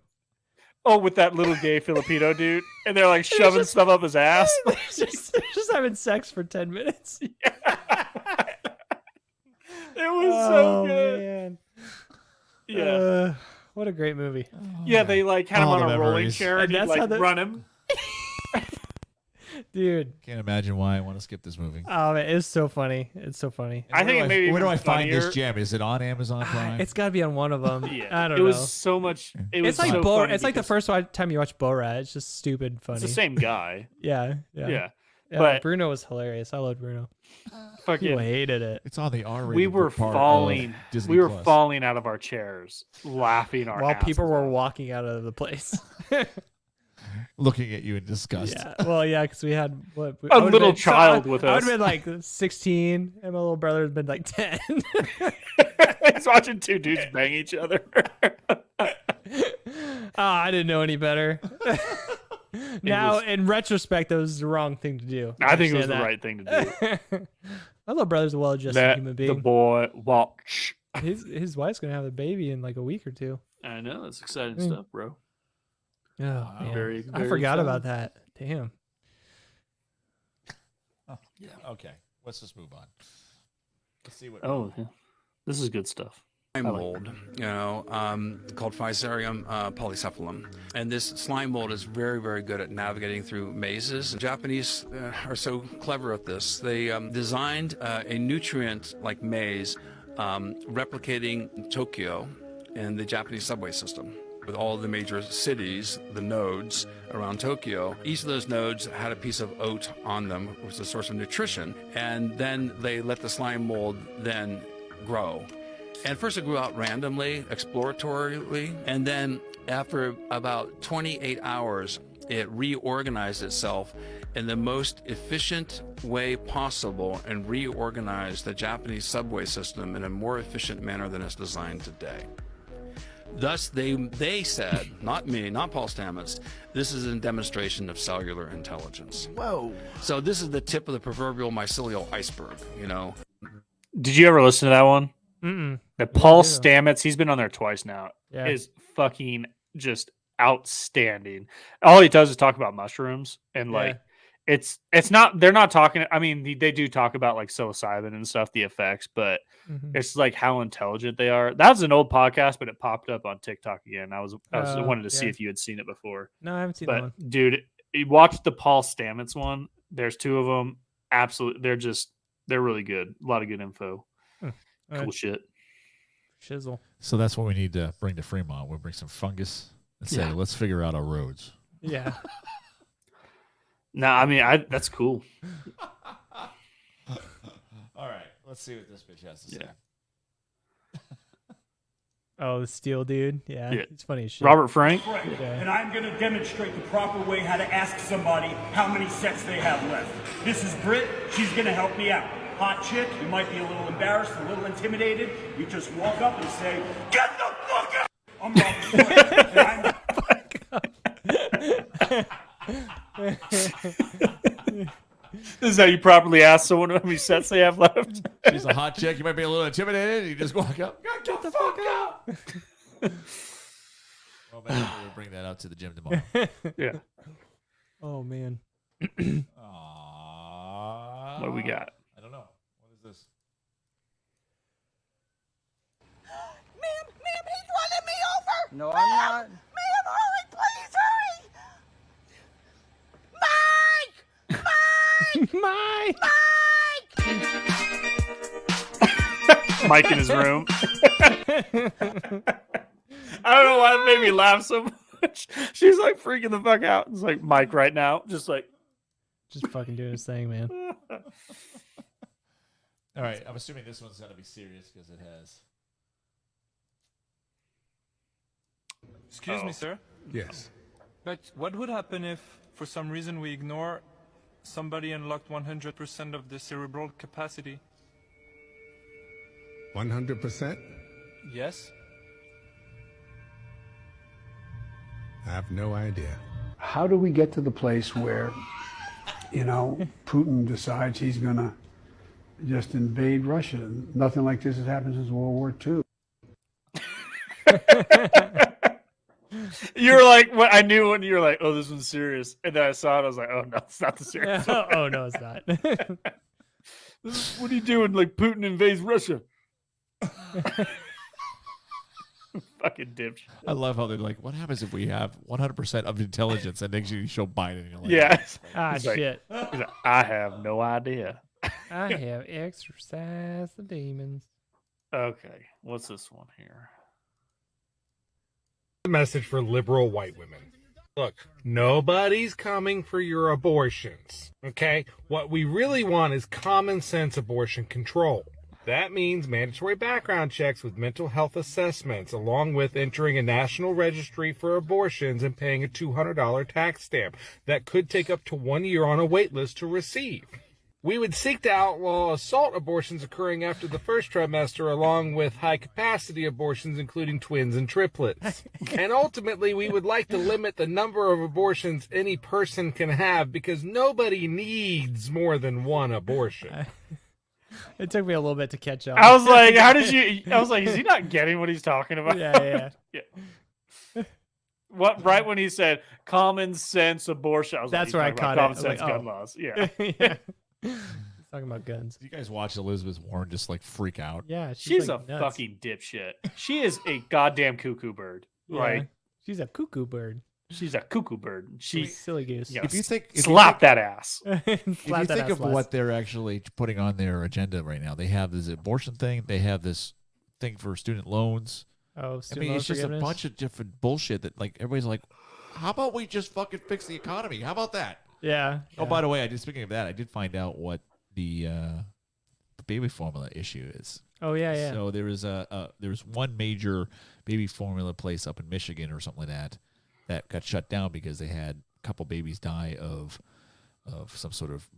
Oh, with that little gay Filipino dude, and they're like shoving stuff up his ass. They're just having sex for 10 minutes. Yeah. It was so good. Man. Yeah. What a great movie. Yeah, they like had him All on the a rolling memories. chair and And he'd that's like run him. Dude. Can't imagine why I want to skip this movie. Oh man, it's so funny. It's so funny. I think maybe where do I find funnier. this gem? Is it on Amazon Prime? It's got to be on one of them. Yeah. I don't know. It was so much. It was It's like so Bo. funny It's like the because first time you watch Borat. It's just stupid funny. It's the same guy. Yeah. Yeah. But Bruno was hilarious. I loved Bruno. People Fucking, hated it. It's on the R-rated. we were part falling. of Disney We were Plus. falling out of our chairs, laughing our While people asses were off. walking out of the place. looking at you in disgust. Yeah. Well, yeah, because we had what, A little child with I would us. have been like 16, and my little brother had been like 10. He's watching two dudes bang each other. I didn't know any better. Now, in retrospect, that was the wrong thing to do. I think it was understand the right thing to do. My little brother's a well-adjusted Let human the being. boy watch. His wife's gonna have a baby in like a week or two. I know that's exciting stuff, bro. Oh, man. Very, I very forgot exciting. about that. Damn. Oh, yeah. Okay. Let's just move on. Let's see what. Oh, yeah. This is good stuff. Slime mold, called Physarium polycephalum. And this slime mold is very, very good at navigating through mazes. The Japanese are so clever at this. They designed a nutrient-like maze replicating Tokyo and the Japanese subway system. With all the major cities, the nodes around Tokyo, each of those nodes had a piece of oat on them, which was a source of nutrition. And then they let the slime mold then grow. And first it grew out randomly, exploratorily, and then after about 28 hours, it reorganized itself in the most efficient way possible and reorganized the Japanese subway system in a more efficient manner than it's designed today. Thus, they said, not me, not Paul Stamets, this is a demonstration of cellular intelligence. Whoa. So this is the tip of the proverbial mycelial iceberg, you know. Did you ever listen to that one? Mm-mm. That Paul Stamets, he's been on there twice now, Yeah. is fucking just outstanding. All he does is talk about mushrooms and like it's not, they're not talking. I mean, they do talk about like psilocybin and stuff, the effects, but it's like how intelligent they are. That was an old podcast, but it popped up on TikTok again. I wanted to see if you had seen it before. No, I haven't seen that one. Dude, you watch the Paul Stamets one. There's 2 of them. Absolutely. They're really good. A lot of good info. Cool shit. Shizzle. So that's what we need to bring to Fremont. We'll bring some fungus and say, let's figure out our roads. Yeah. No, I mean, that's cool. All right. Let's see what this bitch has to say. Oh, the steel dude. Yeah. It's funny as shit. Robert Frank. Correct. And I'm going to demonstrate the proper way how to ask somebody how many sets they have left. This is Britt. She's going to help me out. Hot chick. You might be a little embarrassed, a little intimidated. You just walk up and say, "Get the fuck out!" I'm Robert. This is how you properly ask someone how many sets they have left. She's a hot chick. You might be a little intimidated. You just walk up. Get the fuck out. Well, maybe we'll bring that out to the gym tomorrow. Yeah. Oh, man. What do we got? I don't know. What is this? Ma'am, he's running me over. No, I'm not. Ma'am, hurry, please, hurry. Mike! Mike in his room. I don't know why it made me laugh so much. She's like freaking the fuck out. It's like Mike right now. Just fucking doing his thing, man. All right. I'm assuming this one's going to be serious because it has. Excuse me, sir. Yes. But what would happen if, for some reason, we ignore somebody unlocked 100% of the cerebral capacity? 100%? Yes. I have no idea. How do we get to the place where, Putin decides he's going to just invade Russia? Nothing like this has happened since World War II. You were like, what? I knew when you were like, oh, this one's serious. And then I saw it. I was like, oh, no, it's not the serious one. Oh, no, it's not. What are you doing? Like Putin invades Russia. Fucking dipshit. I love how they're like, what happens if we have 100% of intelligence and next you show Biden? And you're like, Yeah. Shit. He's like, I have no idea. I have exorcised the demons. Okay. What's this one here? Message for liberal white women. Look, nobody's coming for your abortions, okay? What we really want is common sense abortion control. That means mandatory background checks with mental health assessments, along with entering a national registry for abortions and paying a $200 tax stamp that could take up to 1 year on a wait list to receive. We would seek to outlaw assault abortions occurring after the first trimester, along with high-capacity abortions, including twins and triplets. And ultimately, we would like to limit the number of abortions any person can have because nobody needs more than one abortion. It took me a little bit to catch up. I was like, is he not getting what he's talking about? Yeah. What? Right when he said common sense abortion, I was That's like, where I caught common it. sense Like, gun oh. laws. Yeah. Yeah. Talking about guns. Do you guys watch Elizabeth Warren just like freak out? Yeah, She's like a nuts. fucking dipshit. She is a goddamn cuckoo bird. Yeah. Like, she's a cuckoo bird. she's a cuckoo bird. She's Silly goose. Yeah, If you think slap that ass. If you think of what they're actually putting on their agenda right now, they have this abortion thing. They have this thing for student loans. Oh, I mean, it's just a bunch of different bullshit that like everybody's like, how about we just fucking fix the economy? How about that? Yeah. Oh, by the way, speaking of that, I did find out what the baby formula issue is. Oh yeah. So there was one major baby formula place up in Michigan or something like that got shut down because they had a couple babies die of some sort of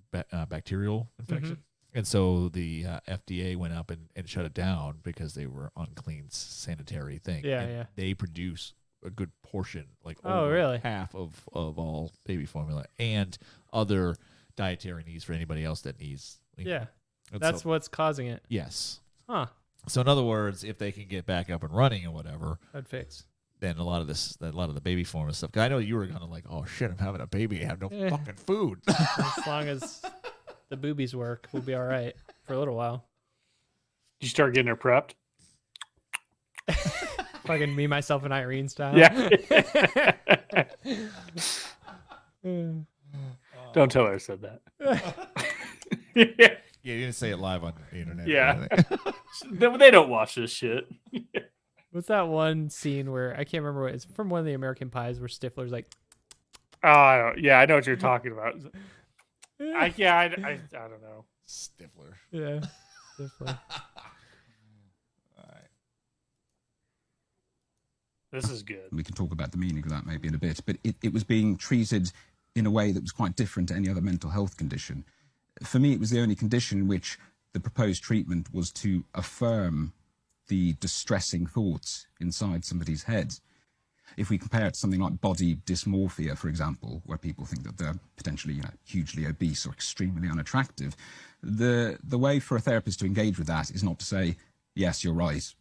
bacterial infection. And so the FDA went up and shut it down because they were unclean sanitary thing. Yeah. They produce a good portion, like really? half of all baby formula and other dietary needs for anybody else that needs. Yeah. And That's so- what's causing it. Yes. Huh. So in other words, if they can get back up and running and whatever, That'd fix. than a lot of the baby formula stuff. 'Cause I know you were kind of like, oh shit, I'm having a baby, I have no fucking food. As long as the boobies work, we'll be all right for a little while. Did you start getting her prepped? Fucking me, myself, and Irene style. Yeah. Don't tell her I said that. Yeah, you didn't say it live on the internet. Yeah. They don't watch this shit. What's that one scene where I can't remember what it's from, one of the American Pies, where Stifler's like, oh, I know what you're talking about. I don't know. Stifler. Yeah. Stifler. This is good. We can talk about the meaning of that maybe in a bit, but it was being treated in a way that was quite different to any other mental health condition. For me, it was the only condition in which the proposed treatment was to affirm the distressing thoughts inside somebody's head. If we compare it to something like body dysmorphia, for example, where people think that they're potentially hugely obese or extremely unattractive, the way for a therapist to engage with that is not to say, yes, you're right.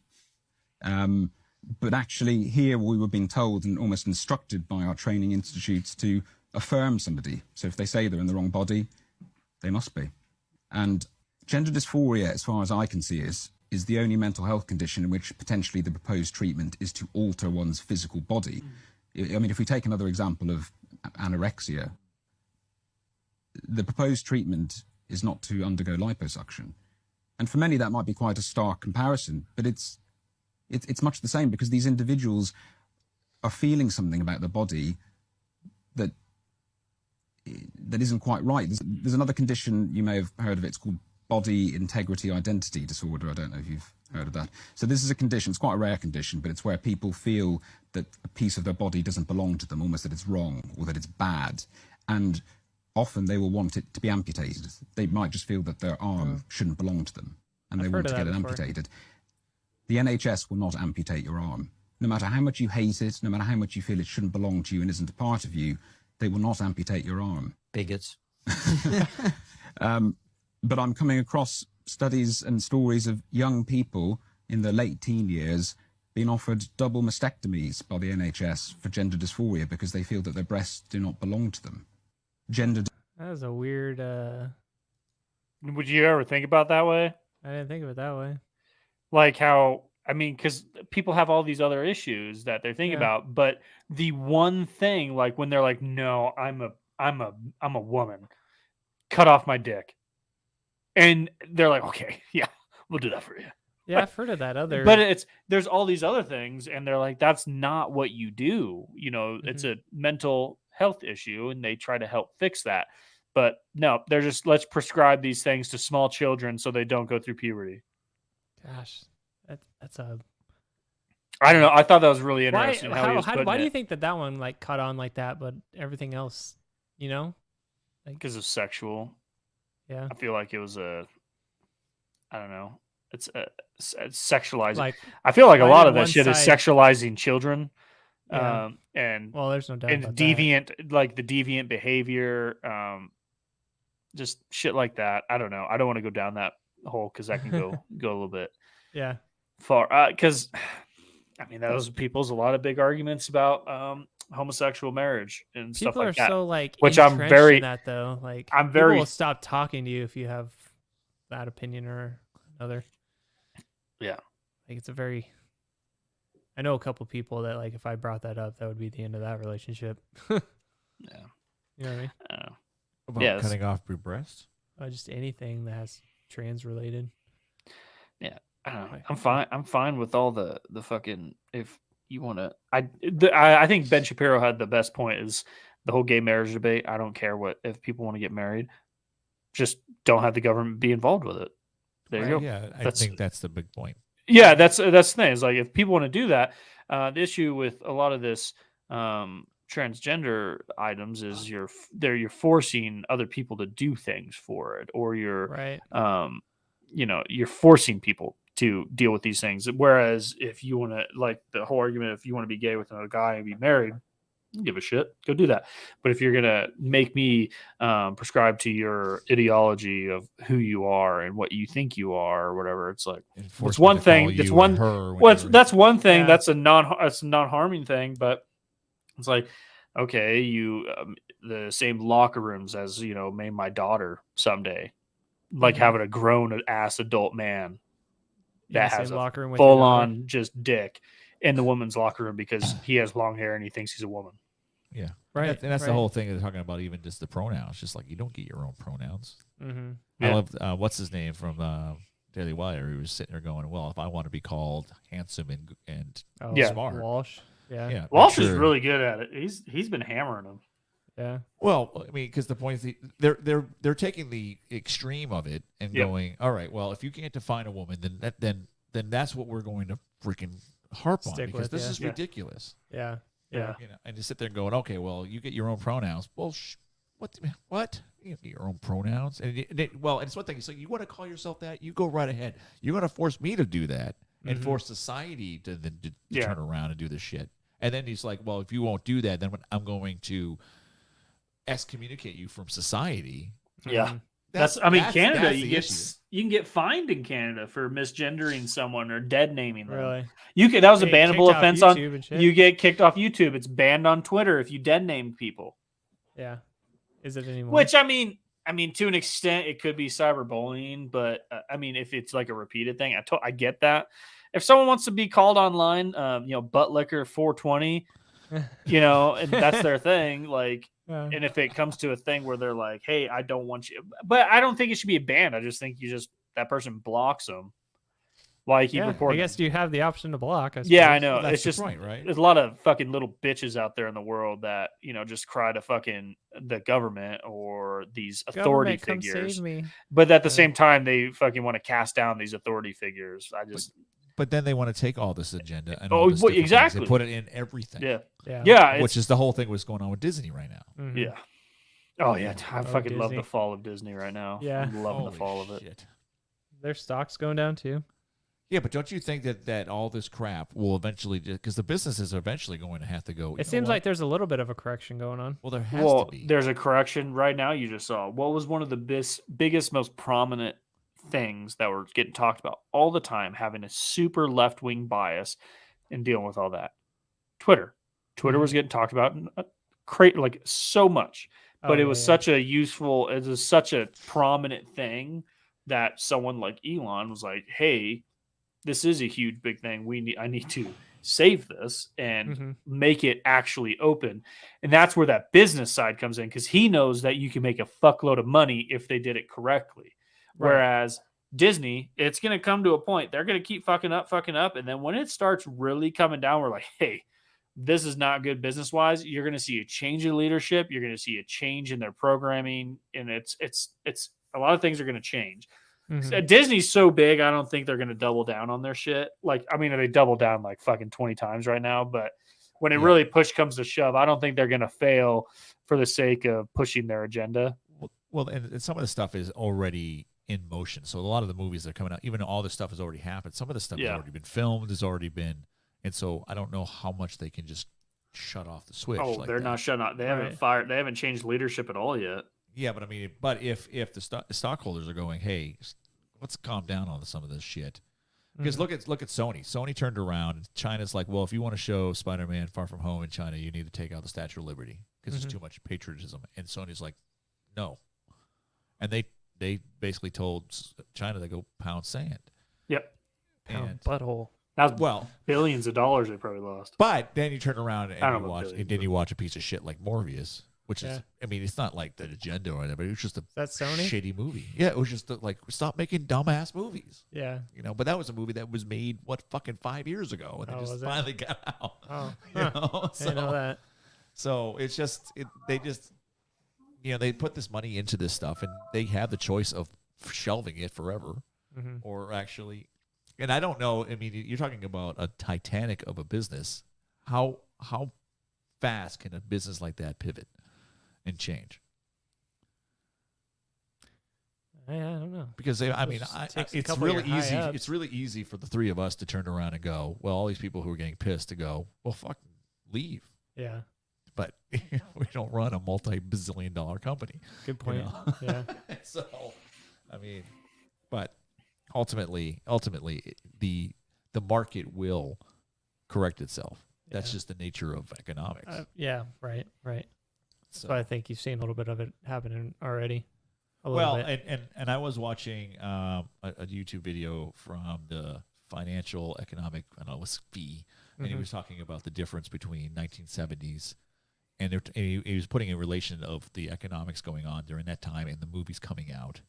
But actually here we were being told and almost instructed by our training institutes to affirm somebody. So if they say they're in the wrong body, they must be. And gender dysphoria, as far as I can see, is the only mental health condition in which potentially the proposed treatment is to alter one's physical body. I mean, if we take another example of anorexia, the proposed treatment is not to undergo liposuction. And for many that might be quite a stark comparison, but it's much the same, because these individuals are feeling something about the body that isn't quite right. There's another condition, you may have heard of it, it's called body integrity identity disorder. I don't know if you've heard of that. So this is a condition, it's quite a rare condition, but it's where people feel that a piece of their body doesn't belong to them, almost that it's wrong or that it's bad. And often they will want it to be amputated. They might just feel that their arm shouldn't belong to them, and they want to get it amputated. The NHS will not amputate your arm. No matter how much you hate it, no matter how much you feel it shouldn't belong to you and isn't a part of you, they will not amputate your arm. Bigots. But I'm coming across studies and stories of young people in their late teen years being offered double mastectomies by the NHS for gender dysphoria because they feel that their breasts do not belong to them. That was a weird... Would you ever think about that way? I didn't think of it that way. Like how, I mean, because people have all these other issues that they're thinking about, but the one thing, like when they're like, no, I'm a woman, cut off my dick. And they're like, okay, yeah, we'll do that for you. Yeah, I've heard of that other. But there's all these other things, and they're like, that's not what you do. It's a mental health issue, and they try to help fix that. But no, they're just, let's prescribe these things to small children so they don't go through puberty. Gosh, that's a... I don't know. I thought that was really interesting. Why do you think that one like caught on like that, but everything else, because of sexual. Yeah, I feel like it was I don't know. It's sexualizing. Like, I feel like a lot of that shit is sexualizing children. Yeah. And well, there's no doubt and about deviant, like the deviant behavior, just shit like that. I don't know. I don't want to go down that hole because that can go a little bit far. Because I mean, those people's a lot of big arguments about homosexual marriage and people stuff like that. People are so like, which I'm entrenched very in that though. Like, I'm very people will stop talking to you if you have that opinion or another. Yeah, like it's a very. I know a couple people that like if I brought that up, that would be the end of that relationship. Yeah, you know what I mean. About cutting off your breasts? Just anything that's trans related. Yeah, I don't know. I'm fine with all the fucking. If you want to, I think Ben Shapiro had the best point. Is the whole gay marriage debate. I don't care if people want to get married, just don't have the government be involved with it. There you go. Yeah, I think that's the big point. Yeah, that's the thing. It's like if people want to do that, the issue with a lot of this transgender items is you're forcing other people to do things for it, or you're you're forcing people to deal with these things. Whereas if you want to, like the whole argument, if you want to be gay with another guy and be married, don't give a shit. Go do that. But if you're gonna make me prescribe to your ideology of who you are and what you think you are or whatever, it's like it's one thing. It's one. Well, that's one thing. Yeah. That's a non-harming thing. But it's like, okay, you the same locker rooms as maybe my daughter someday, like having a grown ass adult man that has a locker room with full on just dick in the woman's locker room because he has long hair and he thinks he's a woman. Yeah, right. And that's the whole thing they're talking about. Even just the pronouns, just like you don't get your own pronouns. Mm-hmm. I love what's his name from Daily Wire. He was sitting there going, "Well, if I want to be called handsome and smart, Walsh, yeah, Walsh is really good at it. He's been hammering them. Yeah. Well, I mean, because the point is they're taking the extreme of it and going, all right, well, if you can't define a woman, then that's what we're going to freaking harp on because this is ridiculous. Yeah. And you sit there and going, okay, well, you get your own pronouns. Well, what? You get your own pronouns, and it's one thing. So you want to call yourself that? You go right ahead. You're going to force me to do that and force society to turn around and do this shit. And then he's like, well, if you won't do that, then I'm going to excommunicate you from society. Yeah. Canada, you can get fined in Canada for misgendering someone or dead naming them. Really? That was a bannable offense on you get kicked off YouTube. It's banned on Twitter if you dead named people. Yeah. Is it anymore? Which I mean to an extent it could be cyberbullying, but if it's like a repeated thing, I get that. If someone wants to be called online, butt licker 420, and that's their thing, like. And if it comes to a thing where they're like, "Hey, I don't want you," but I don't think it should be a ban. I just think that person blocks them. Why you keep reporting? I guess you have the option to block. I know. Well, it's just point, right? There's a lot of fucking little bitches out there in the world that just cry to fucking the government or these authority figures. Come save me. But at the same time, they fucking want to cast down these authority figures. But then they want to take all this agenda and exactly and put it in everything. Yeah. Which is the whole thing what's going on with Disney right now. Mm-hmm. Yeah. Oh yeah, I fucking love the fall of Disney right now. Yeah, I'm loving the fall of it. Shit. Their stock's going down too. Yeah, but don't you think that all this crap will eventually, because the businesses are eventually going to have to go. It seems like there's a little bit of a correction going on. Well, there has to be. There's a correction right now. You just saw what was one of the biggest, most prominent things that were getting talked about all the time, having a super left-wing bias and dealing with all that. Twitter was getting talked about like so much, but it was such a prominent thing that someone like Elon was like, "Hey, this is a huge big thing. I need to save this and make it actually open." And that's where that business side comes in, because he knows that you can make a fuckload of money if they did it correctly. Right. Whereas Disney, it's going to come to a point they're going to keep fucking up. And then when it starts really coming down, we're like, hey, this is not good business wise. You're going to see a change in leadership. You're going to see a change in their programming. And it's a lot of things are going to change. So Disney's so big, I don't think they're going to double down on their shit. They double down like fucking 20 times right now, but when it really push comes to shove, I don't think they're going to fail for the sake of pushing their agenda. Well, and some of the stuff is already in motion. So a lot of the movies that are coming out, even all this stuff has already happened. Some of the stuff has already been filmed, has already been, and so I don't know how much they can just shut off the switch. Oh, they're not shutting off. They haven't fired. They haven't changed leadership at all yet. Yeah, but if the stockholders are going, hey, let's calm down on some of this shit. Because look at Sony. Sony turned around, and China's like, well, if you want to show Spider-Man Far From Home in China, you need to take out the Statue of Liberty because there's too much patriotism. And Sony's like, no. And they basically told China to go pound sand. Yep. Pound butthole. That was billions of dollars they probably lost. But then you turn around and you watch a piece of shit like Morbius, which is, I mean, it's not like the agenda or whatever. It was just a shitty movie. Yeah, it was just stop making dumbass movies. Yeah. But that was a movie that was made, fucking 5 years ago, and it just finally got out. Oh, I didn't know that. So it's just, they put this money into this stuff, and they have the choice of shelving it forever or actually, and I don't know, I mean, you're talking about a Titanic of a business. How fast can a business like that pivot and change? I don't know. Because it's really easy. It's really easy for the three of us to turn around and go, well, all these people who are getting pissed to go, well, fuck, leave. Yeah. but we don't run a multi-bazillion-dollar company. Good point. Yeah. So, I mean, but ultimately, the market will correct itself. That's just the nature of economics. Yeah. Right. So I think you've seen a little bit of it happening already. Well, and I was watching a YouTube video from the financial economic, I don't know, it was Fee, and he was talking about the difference between 1970s and he was putting in relation of the economics going on during that time and the movies coming out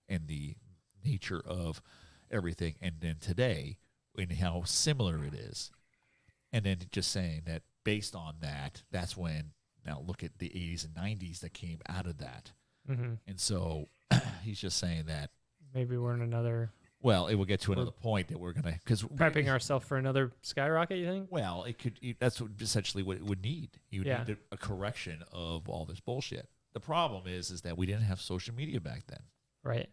and the nature of everything, and then today and how similar it is, and then just saying that based on that, that's when now look at the 80s and 90s that came out of that. And so he's just saying that maybe we're in another. Well, it will get to another point that we're gonna prepping ourselves for another skyrocket. You think? Well, it could. That's essentially what it would need. You would need a correction of all this bullshit. The problem is that we didn't have social media back then, right?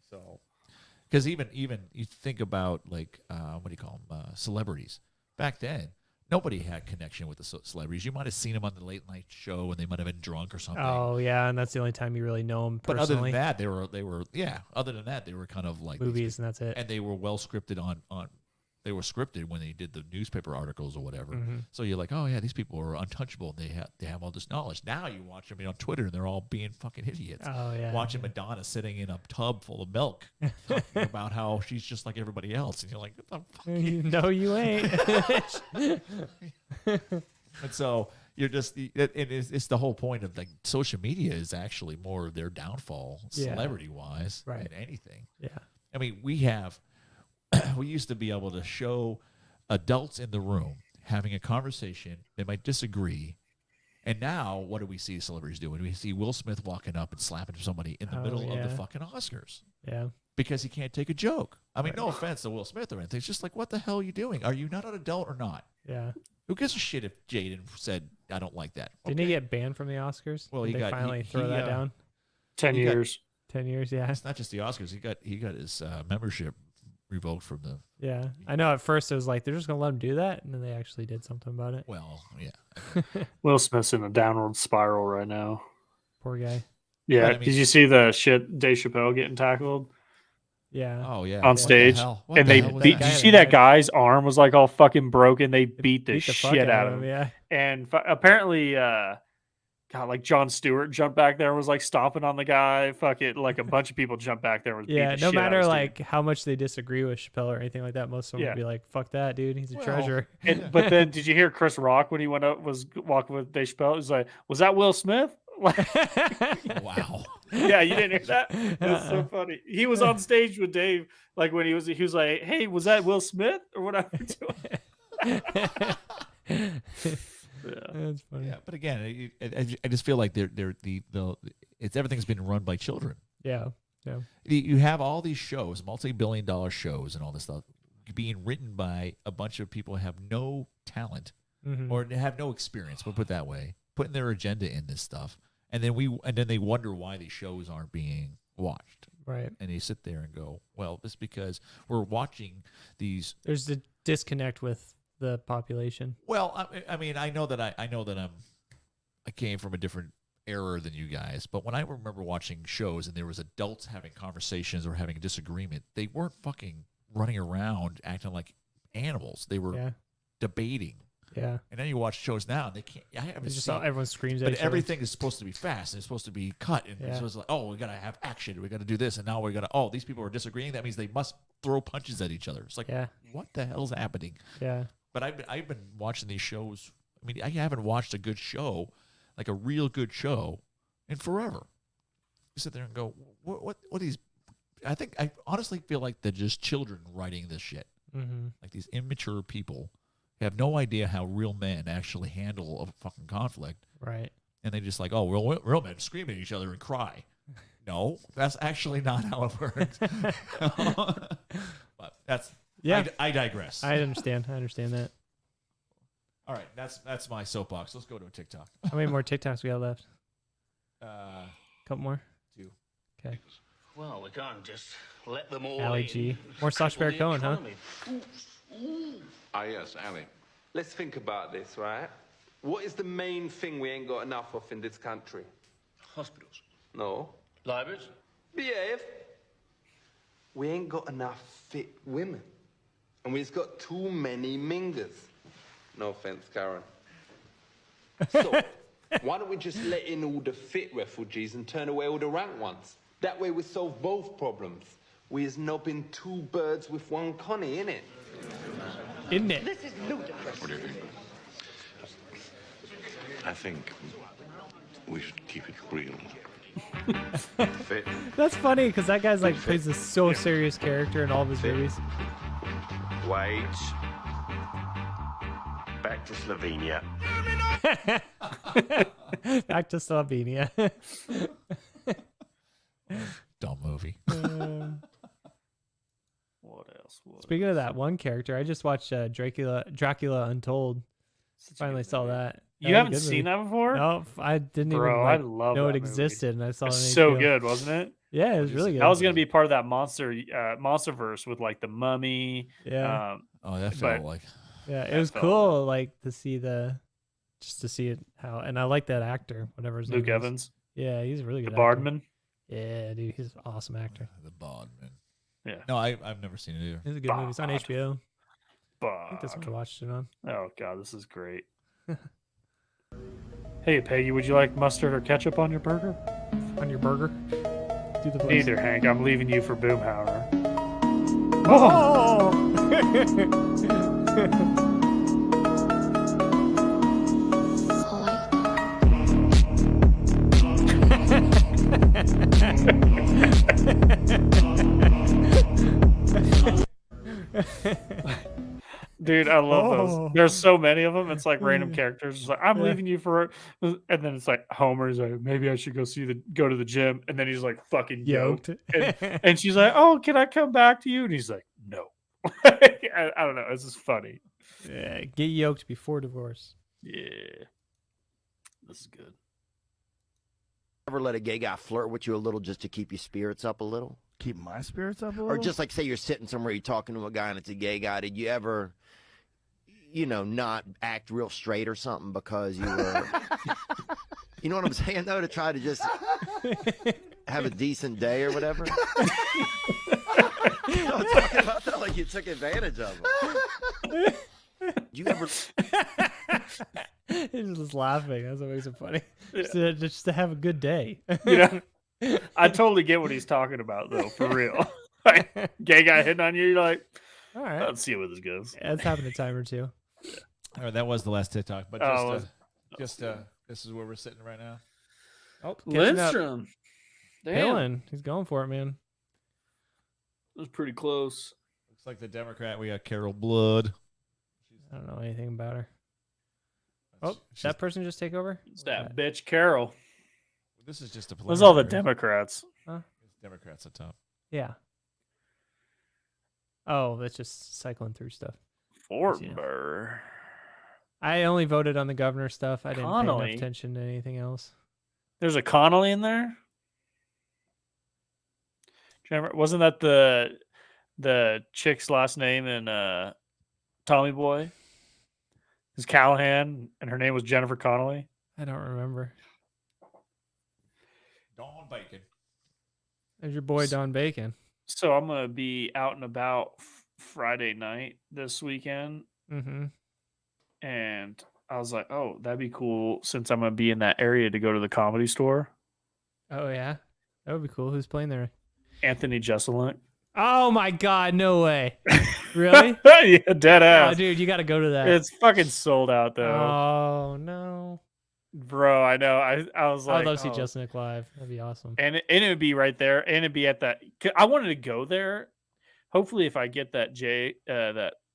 So, because even you think about like what do you call them, celebrities back then. Nobody had connection with the celebrities. You might have seen them on the late night show, and they might have been drunk or something. Oh yeah, and that's the only time you really know them personally. But other than that, they were Other than that, they were kind of like movies, and that's it. And they were well scripted on. They were scripted when they did the newspaper articles or whatever. So you're like, oh yeah, these people are untouchable. They have all this knowledge. Now you watch them on Twitter, and they're all being fucking idiots. Oh yeah, watching Madonna sitting in a tub full of milk, talking about how she's just like everybody else, and you're like, what the fuck? No, you ain't. And so you're just, it's the whole point of like social media is actually more of their downfall, celebrity wise, than anything. Yeah, I mean we used to be able to show adults in the room having a conversation. They might disagree. And now, what do we see celebrities doing? We see Will Smith walking up and slapping somebody in the middle of the fucking Oscars. Yeah. Because he can't take a joke. I mean, no offense to Will Smith or anything. It's just like, what the hell are you doing? Are you not an adult or not? Yeah. Who gives a shit if Jaden said, I don't like that? Didn't he get banned from the Oscars? Well, Did they finally throw that down? 10 years. 10 years, yeah. It's not just the Oscars. He got his membership revoked from the. Yeah, I know. At first, it was like they're just gonna let him do that, and then they actually did something about it. Well, yeah. Will Smith's in a downward spiral right now. Poor guy. Yeah. I mean, did you see the shit Dave Chappelle getting tackled? Yeah. Oh yeah. On stage, and they beat. Did you see that guy's arm was like all fucking broken? They beat the shit out of him. Yeah. And apparently, God, like Jon Stewart jumped back there and was like stomping on the guy. Fuck it, like a bunch of people jumped back there and was beating the no shit out matter of like how much they disagree with Chappelle or anything like that, most of them would be like, "Fuck that, dude, he's a treasure." But then, did you hear Chris Rock when he went up was walking with Dave Chappelle? He was like, "Was that Will Smith?" Wow. Yeah, you didn't hear that? That's so funny. He was on stage with Dave, like when he was like, "Hey, was that Will Smith or whatever?" Yeah, that's funny. Yeah, but again, I just feel like everything's been run by children. Yeah. You have all these shows, multi-billion-dollar shows, and all this stuff being written by a bunch of people who have no talent or have no experience. We'll put it that way, putting their agenda in this stuff, and then they wonder why these shows aren't being watched. Right. And they sit there and go, "Well, it's because we're watching these." There's the disconnect with the population. Well, I mean, I know that I came from a different era than you guys, but when I remember watching shows and there was adults having conversations or having a disagreement, they weren't fucking running around acting like animals. They were debating. Yeah. And then you watch shows now, and they can't. I haven't seen. Everyone screams at but each other. everything is supposed to be fast and it's supposed to be cut. And it's supposed to like, oh, we gotta have action. We gotta do this, and now we gotta. Oh, these people are disagreeing. That means they must throw punches at each other. It's like, what the hell's happening? Yeah. But I've been watching these shows. I mean, I haven't watched a good show, like a real good show, in forever. You sit there and go, what these? I honestly feel like they're just children writing this shit. Like these immature people have no idea how real men actually handle a fucking conflict. Right. And they just like, oh, real men scream at each other and cry. No, that's actually not how it works. But that's. Yeah, I digress. I understand that. All right, that's my soapbox. Let's go to a TikTok. How many more TikToks we got left? Couple more. 2. Okay. Well, we can't just let them all. Ali G. More Sacha Baron Cohen, huh? Ah, yes, Ali. Let's think about this, right? What is the main thing we ain't got enough of in this country? Hospitals. No. Libraries. Behave. We ain't got enough fit women. And we've got too many mingers. No offense, Karen. So, why don't we just let in all the fit refugees and turn away all the rank ones? That way we solve both problems. We is knobbing two birds with one Connie, innit? Isn't it? This is ludicrous. What do you think? I think we should keep it real. Fit. That's funny because that guy's like plays a so serious character in all of his movies. Wait. Back to Slovenia. Back to Slovenia. Dumb movie. What else? Speaking of that one character, I just watched Dracula Untold. Finally saw that. You haven't seen that before? No, I didn't Bro, even I love know that it movie. existed, and I saw it. It's on so HBO. good, wasn't it? Yeah, it was really good. That was gonna be part of that monsterverse with like the Mummy. Yeah. That felt like. Yeah, it was cool, like to see it how, and I like that actor, whatever his name Luke is. Evans. Yeah, he's a really good. The Bardman. Actor. Yeah, dude, he's an awesome actor. The Bardman. Yeah. No, I've never seen it either. It's a good movie. It's on HBO. I think that's Bard. what I watched it on. Oh god, this is great. Hey Peggy, would you like mustard or ketchup on your burger? On your burger? Do the voice. Neither, Hank. I'm leaving you for Boomhauer. Oh! Dude, I love Oh. those. There's so many of them. It's like random characters. It's like, I'm leaving you for, and then it's like Homer's like, maybe I should go to the gym, and then he's like fucking yoked, and she's like, oh, can I come back to you? And he's like, no. I don't know. It's just funny. Yeah, get yoked before divorce. Yeah, this is good. Ever let a gay guy flirt with you a little just to keep your spirits up a little? Keep my spirits up a little? Or just like say you're sitting somewhere, you're talking to a guy and it's a gay guy. Did you ever, not act real straight or something because you were, you know what I'm saying though, to try to just have a decent day or whatever? I'm talking about that like you took advantage of him. You ever? He's just laughing. That's what makes it funny. Just to have a good day. Yeah. I totally get what he's talking about, though, for real. Like, gay guy hitting on you, you're like, all right, let's see where this goes. Yeah, it's happened a time or two. All right, that was the last TikTok, but this is where we're sitting right now. Oh, Lindstrom. Damn. Hillin, he's going for it, man. It was pretty close. Looks like the Democrat. We got Carol Blood. I don't know anything about her. Oh, that person just take over? It's that bitch Carol. This is just a There's all the Democrats. Huh? Democrats at top. Yeah. Oh, that's just cycling through stuff. Fortenberg. I only voted on the governor stuff. I didn't pay Connolly. enough attention to anything else. There's a Connolly in there? Do you remember, wasn't that the chick's last name in Tommy Boy? It's Callahan, and her name was Jennifer Connolly. I don't remember. Don Bacon. There's your boy Don Bacon. So I'm gonna be out and about Friday night this weekend, Mm-hmm. and I was like, "Oh, that'd be cool." Since I'm gonna be in that area to go to the Comedy Store. Oh yeah, that would be cool. Who's playing there? Anthony Jeselnik. Oh my God, no way! Really? Yeah, dead ass. Oh, dude, you got to go to that. It's fucking sold out though. Oh no, bro! I know. I was like, I'd love to see Jeselnik live. That'd be awesome. and it would be right there, and it'd be at that. I wanted to go there. Hopefully, if I get that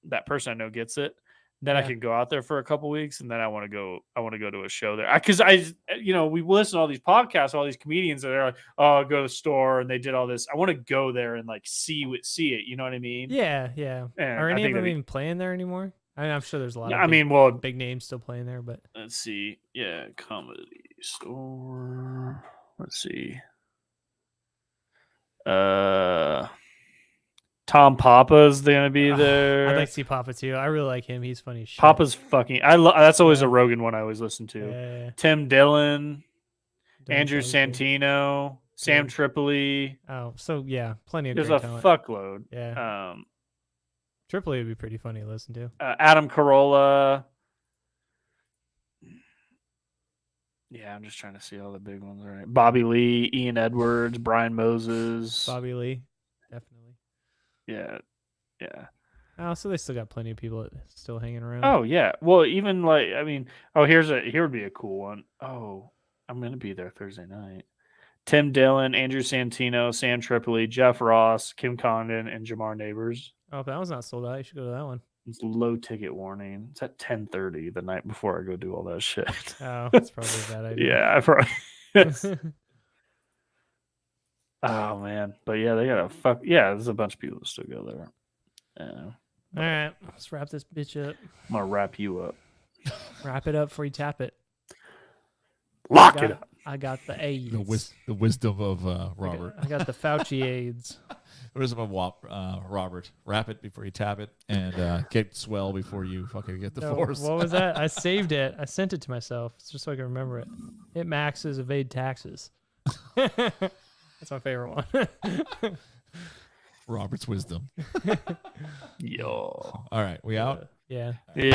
that person I know gets it, then I Yeah. can go out there for a couple weeks, and then I want to go. I want to go to a show there because we listen to all these podcasts, all these comedians that are like, "Oh, I'll go to the store," and they did all this. I want to go there and like see it. You know what I mean? Yeah, yeah. And Are I any think of them that'd be- even playing there anymore? I'm sure there's a lot. Yeah, of I big names still playing there, but let's see. Yeah, Comedy Store. Let's see. Tom Papa's gonna be there. I'd like to see Papa too. I really like him. He's funny as shit. Papa's fucking. That's always a Rogan one I always listen to. Yeah. Tim Dillon, Dillon Andrew sounds good. Santino, Sam Tripoli. Oh, so yeah, plenty of There's great a talent. fuckload. Yeah. Tripoli would be pretty funny to listen to. Adam Carolla. Yeah, I'm just trying to see all the big ones. All right. Bobby Lee, Ian Edwards, Brian Moses. Bobby Lee, definitely. Yeah. Yeah. Oh, so they still got plenty of people still hanging around. Oh yeah. Well, even like here would be a cool one. Oh, I'm gonna be there Thursday night. Tim Dillon, Andrew Santino, Sam Tripoli, Jeff Ross, Kim Condon, and Jamar Neighbors. Oh, if that one's not sold out, you should go to that one. It's low ticket warning. It's at 10:30 the night before I go do all that shit. Oh, that's probably a bad idea. Yeah, I probably. Oh man, but yeah, they got there's a bunch of people that still go there. Yeah. All right, let's wrap this bitch up. I'm gonna wrap you up. Wrap it up before you tap it. Lock it up. I got the AIDS. The wisdom of Robert. I got the Fauci AIDS. The wisdom of Robert. Wrap it before you tap it, and get swell before you fucking get the force. What was that? I saved it. I sent it to myself just so I can remember it. Hit maxes, evade taxes. That's my favorite one. Robert's wisdom. Yo. All right, we out? Yeah. Yeah.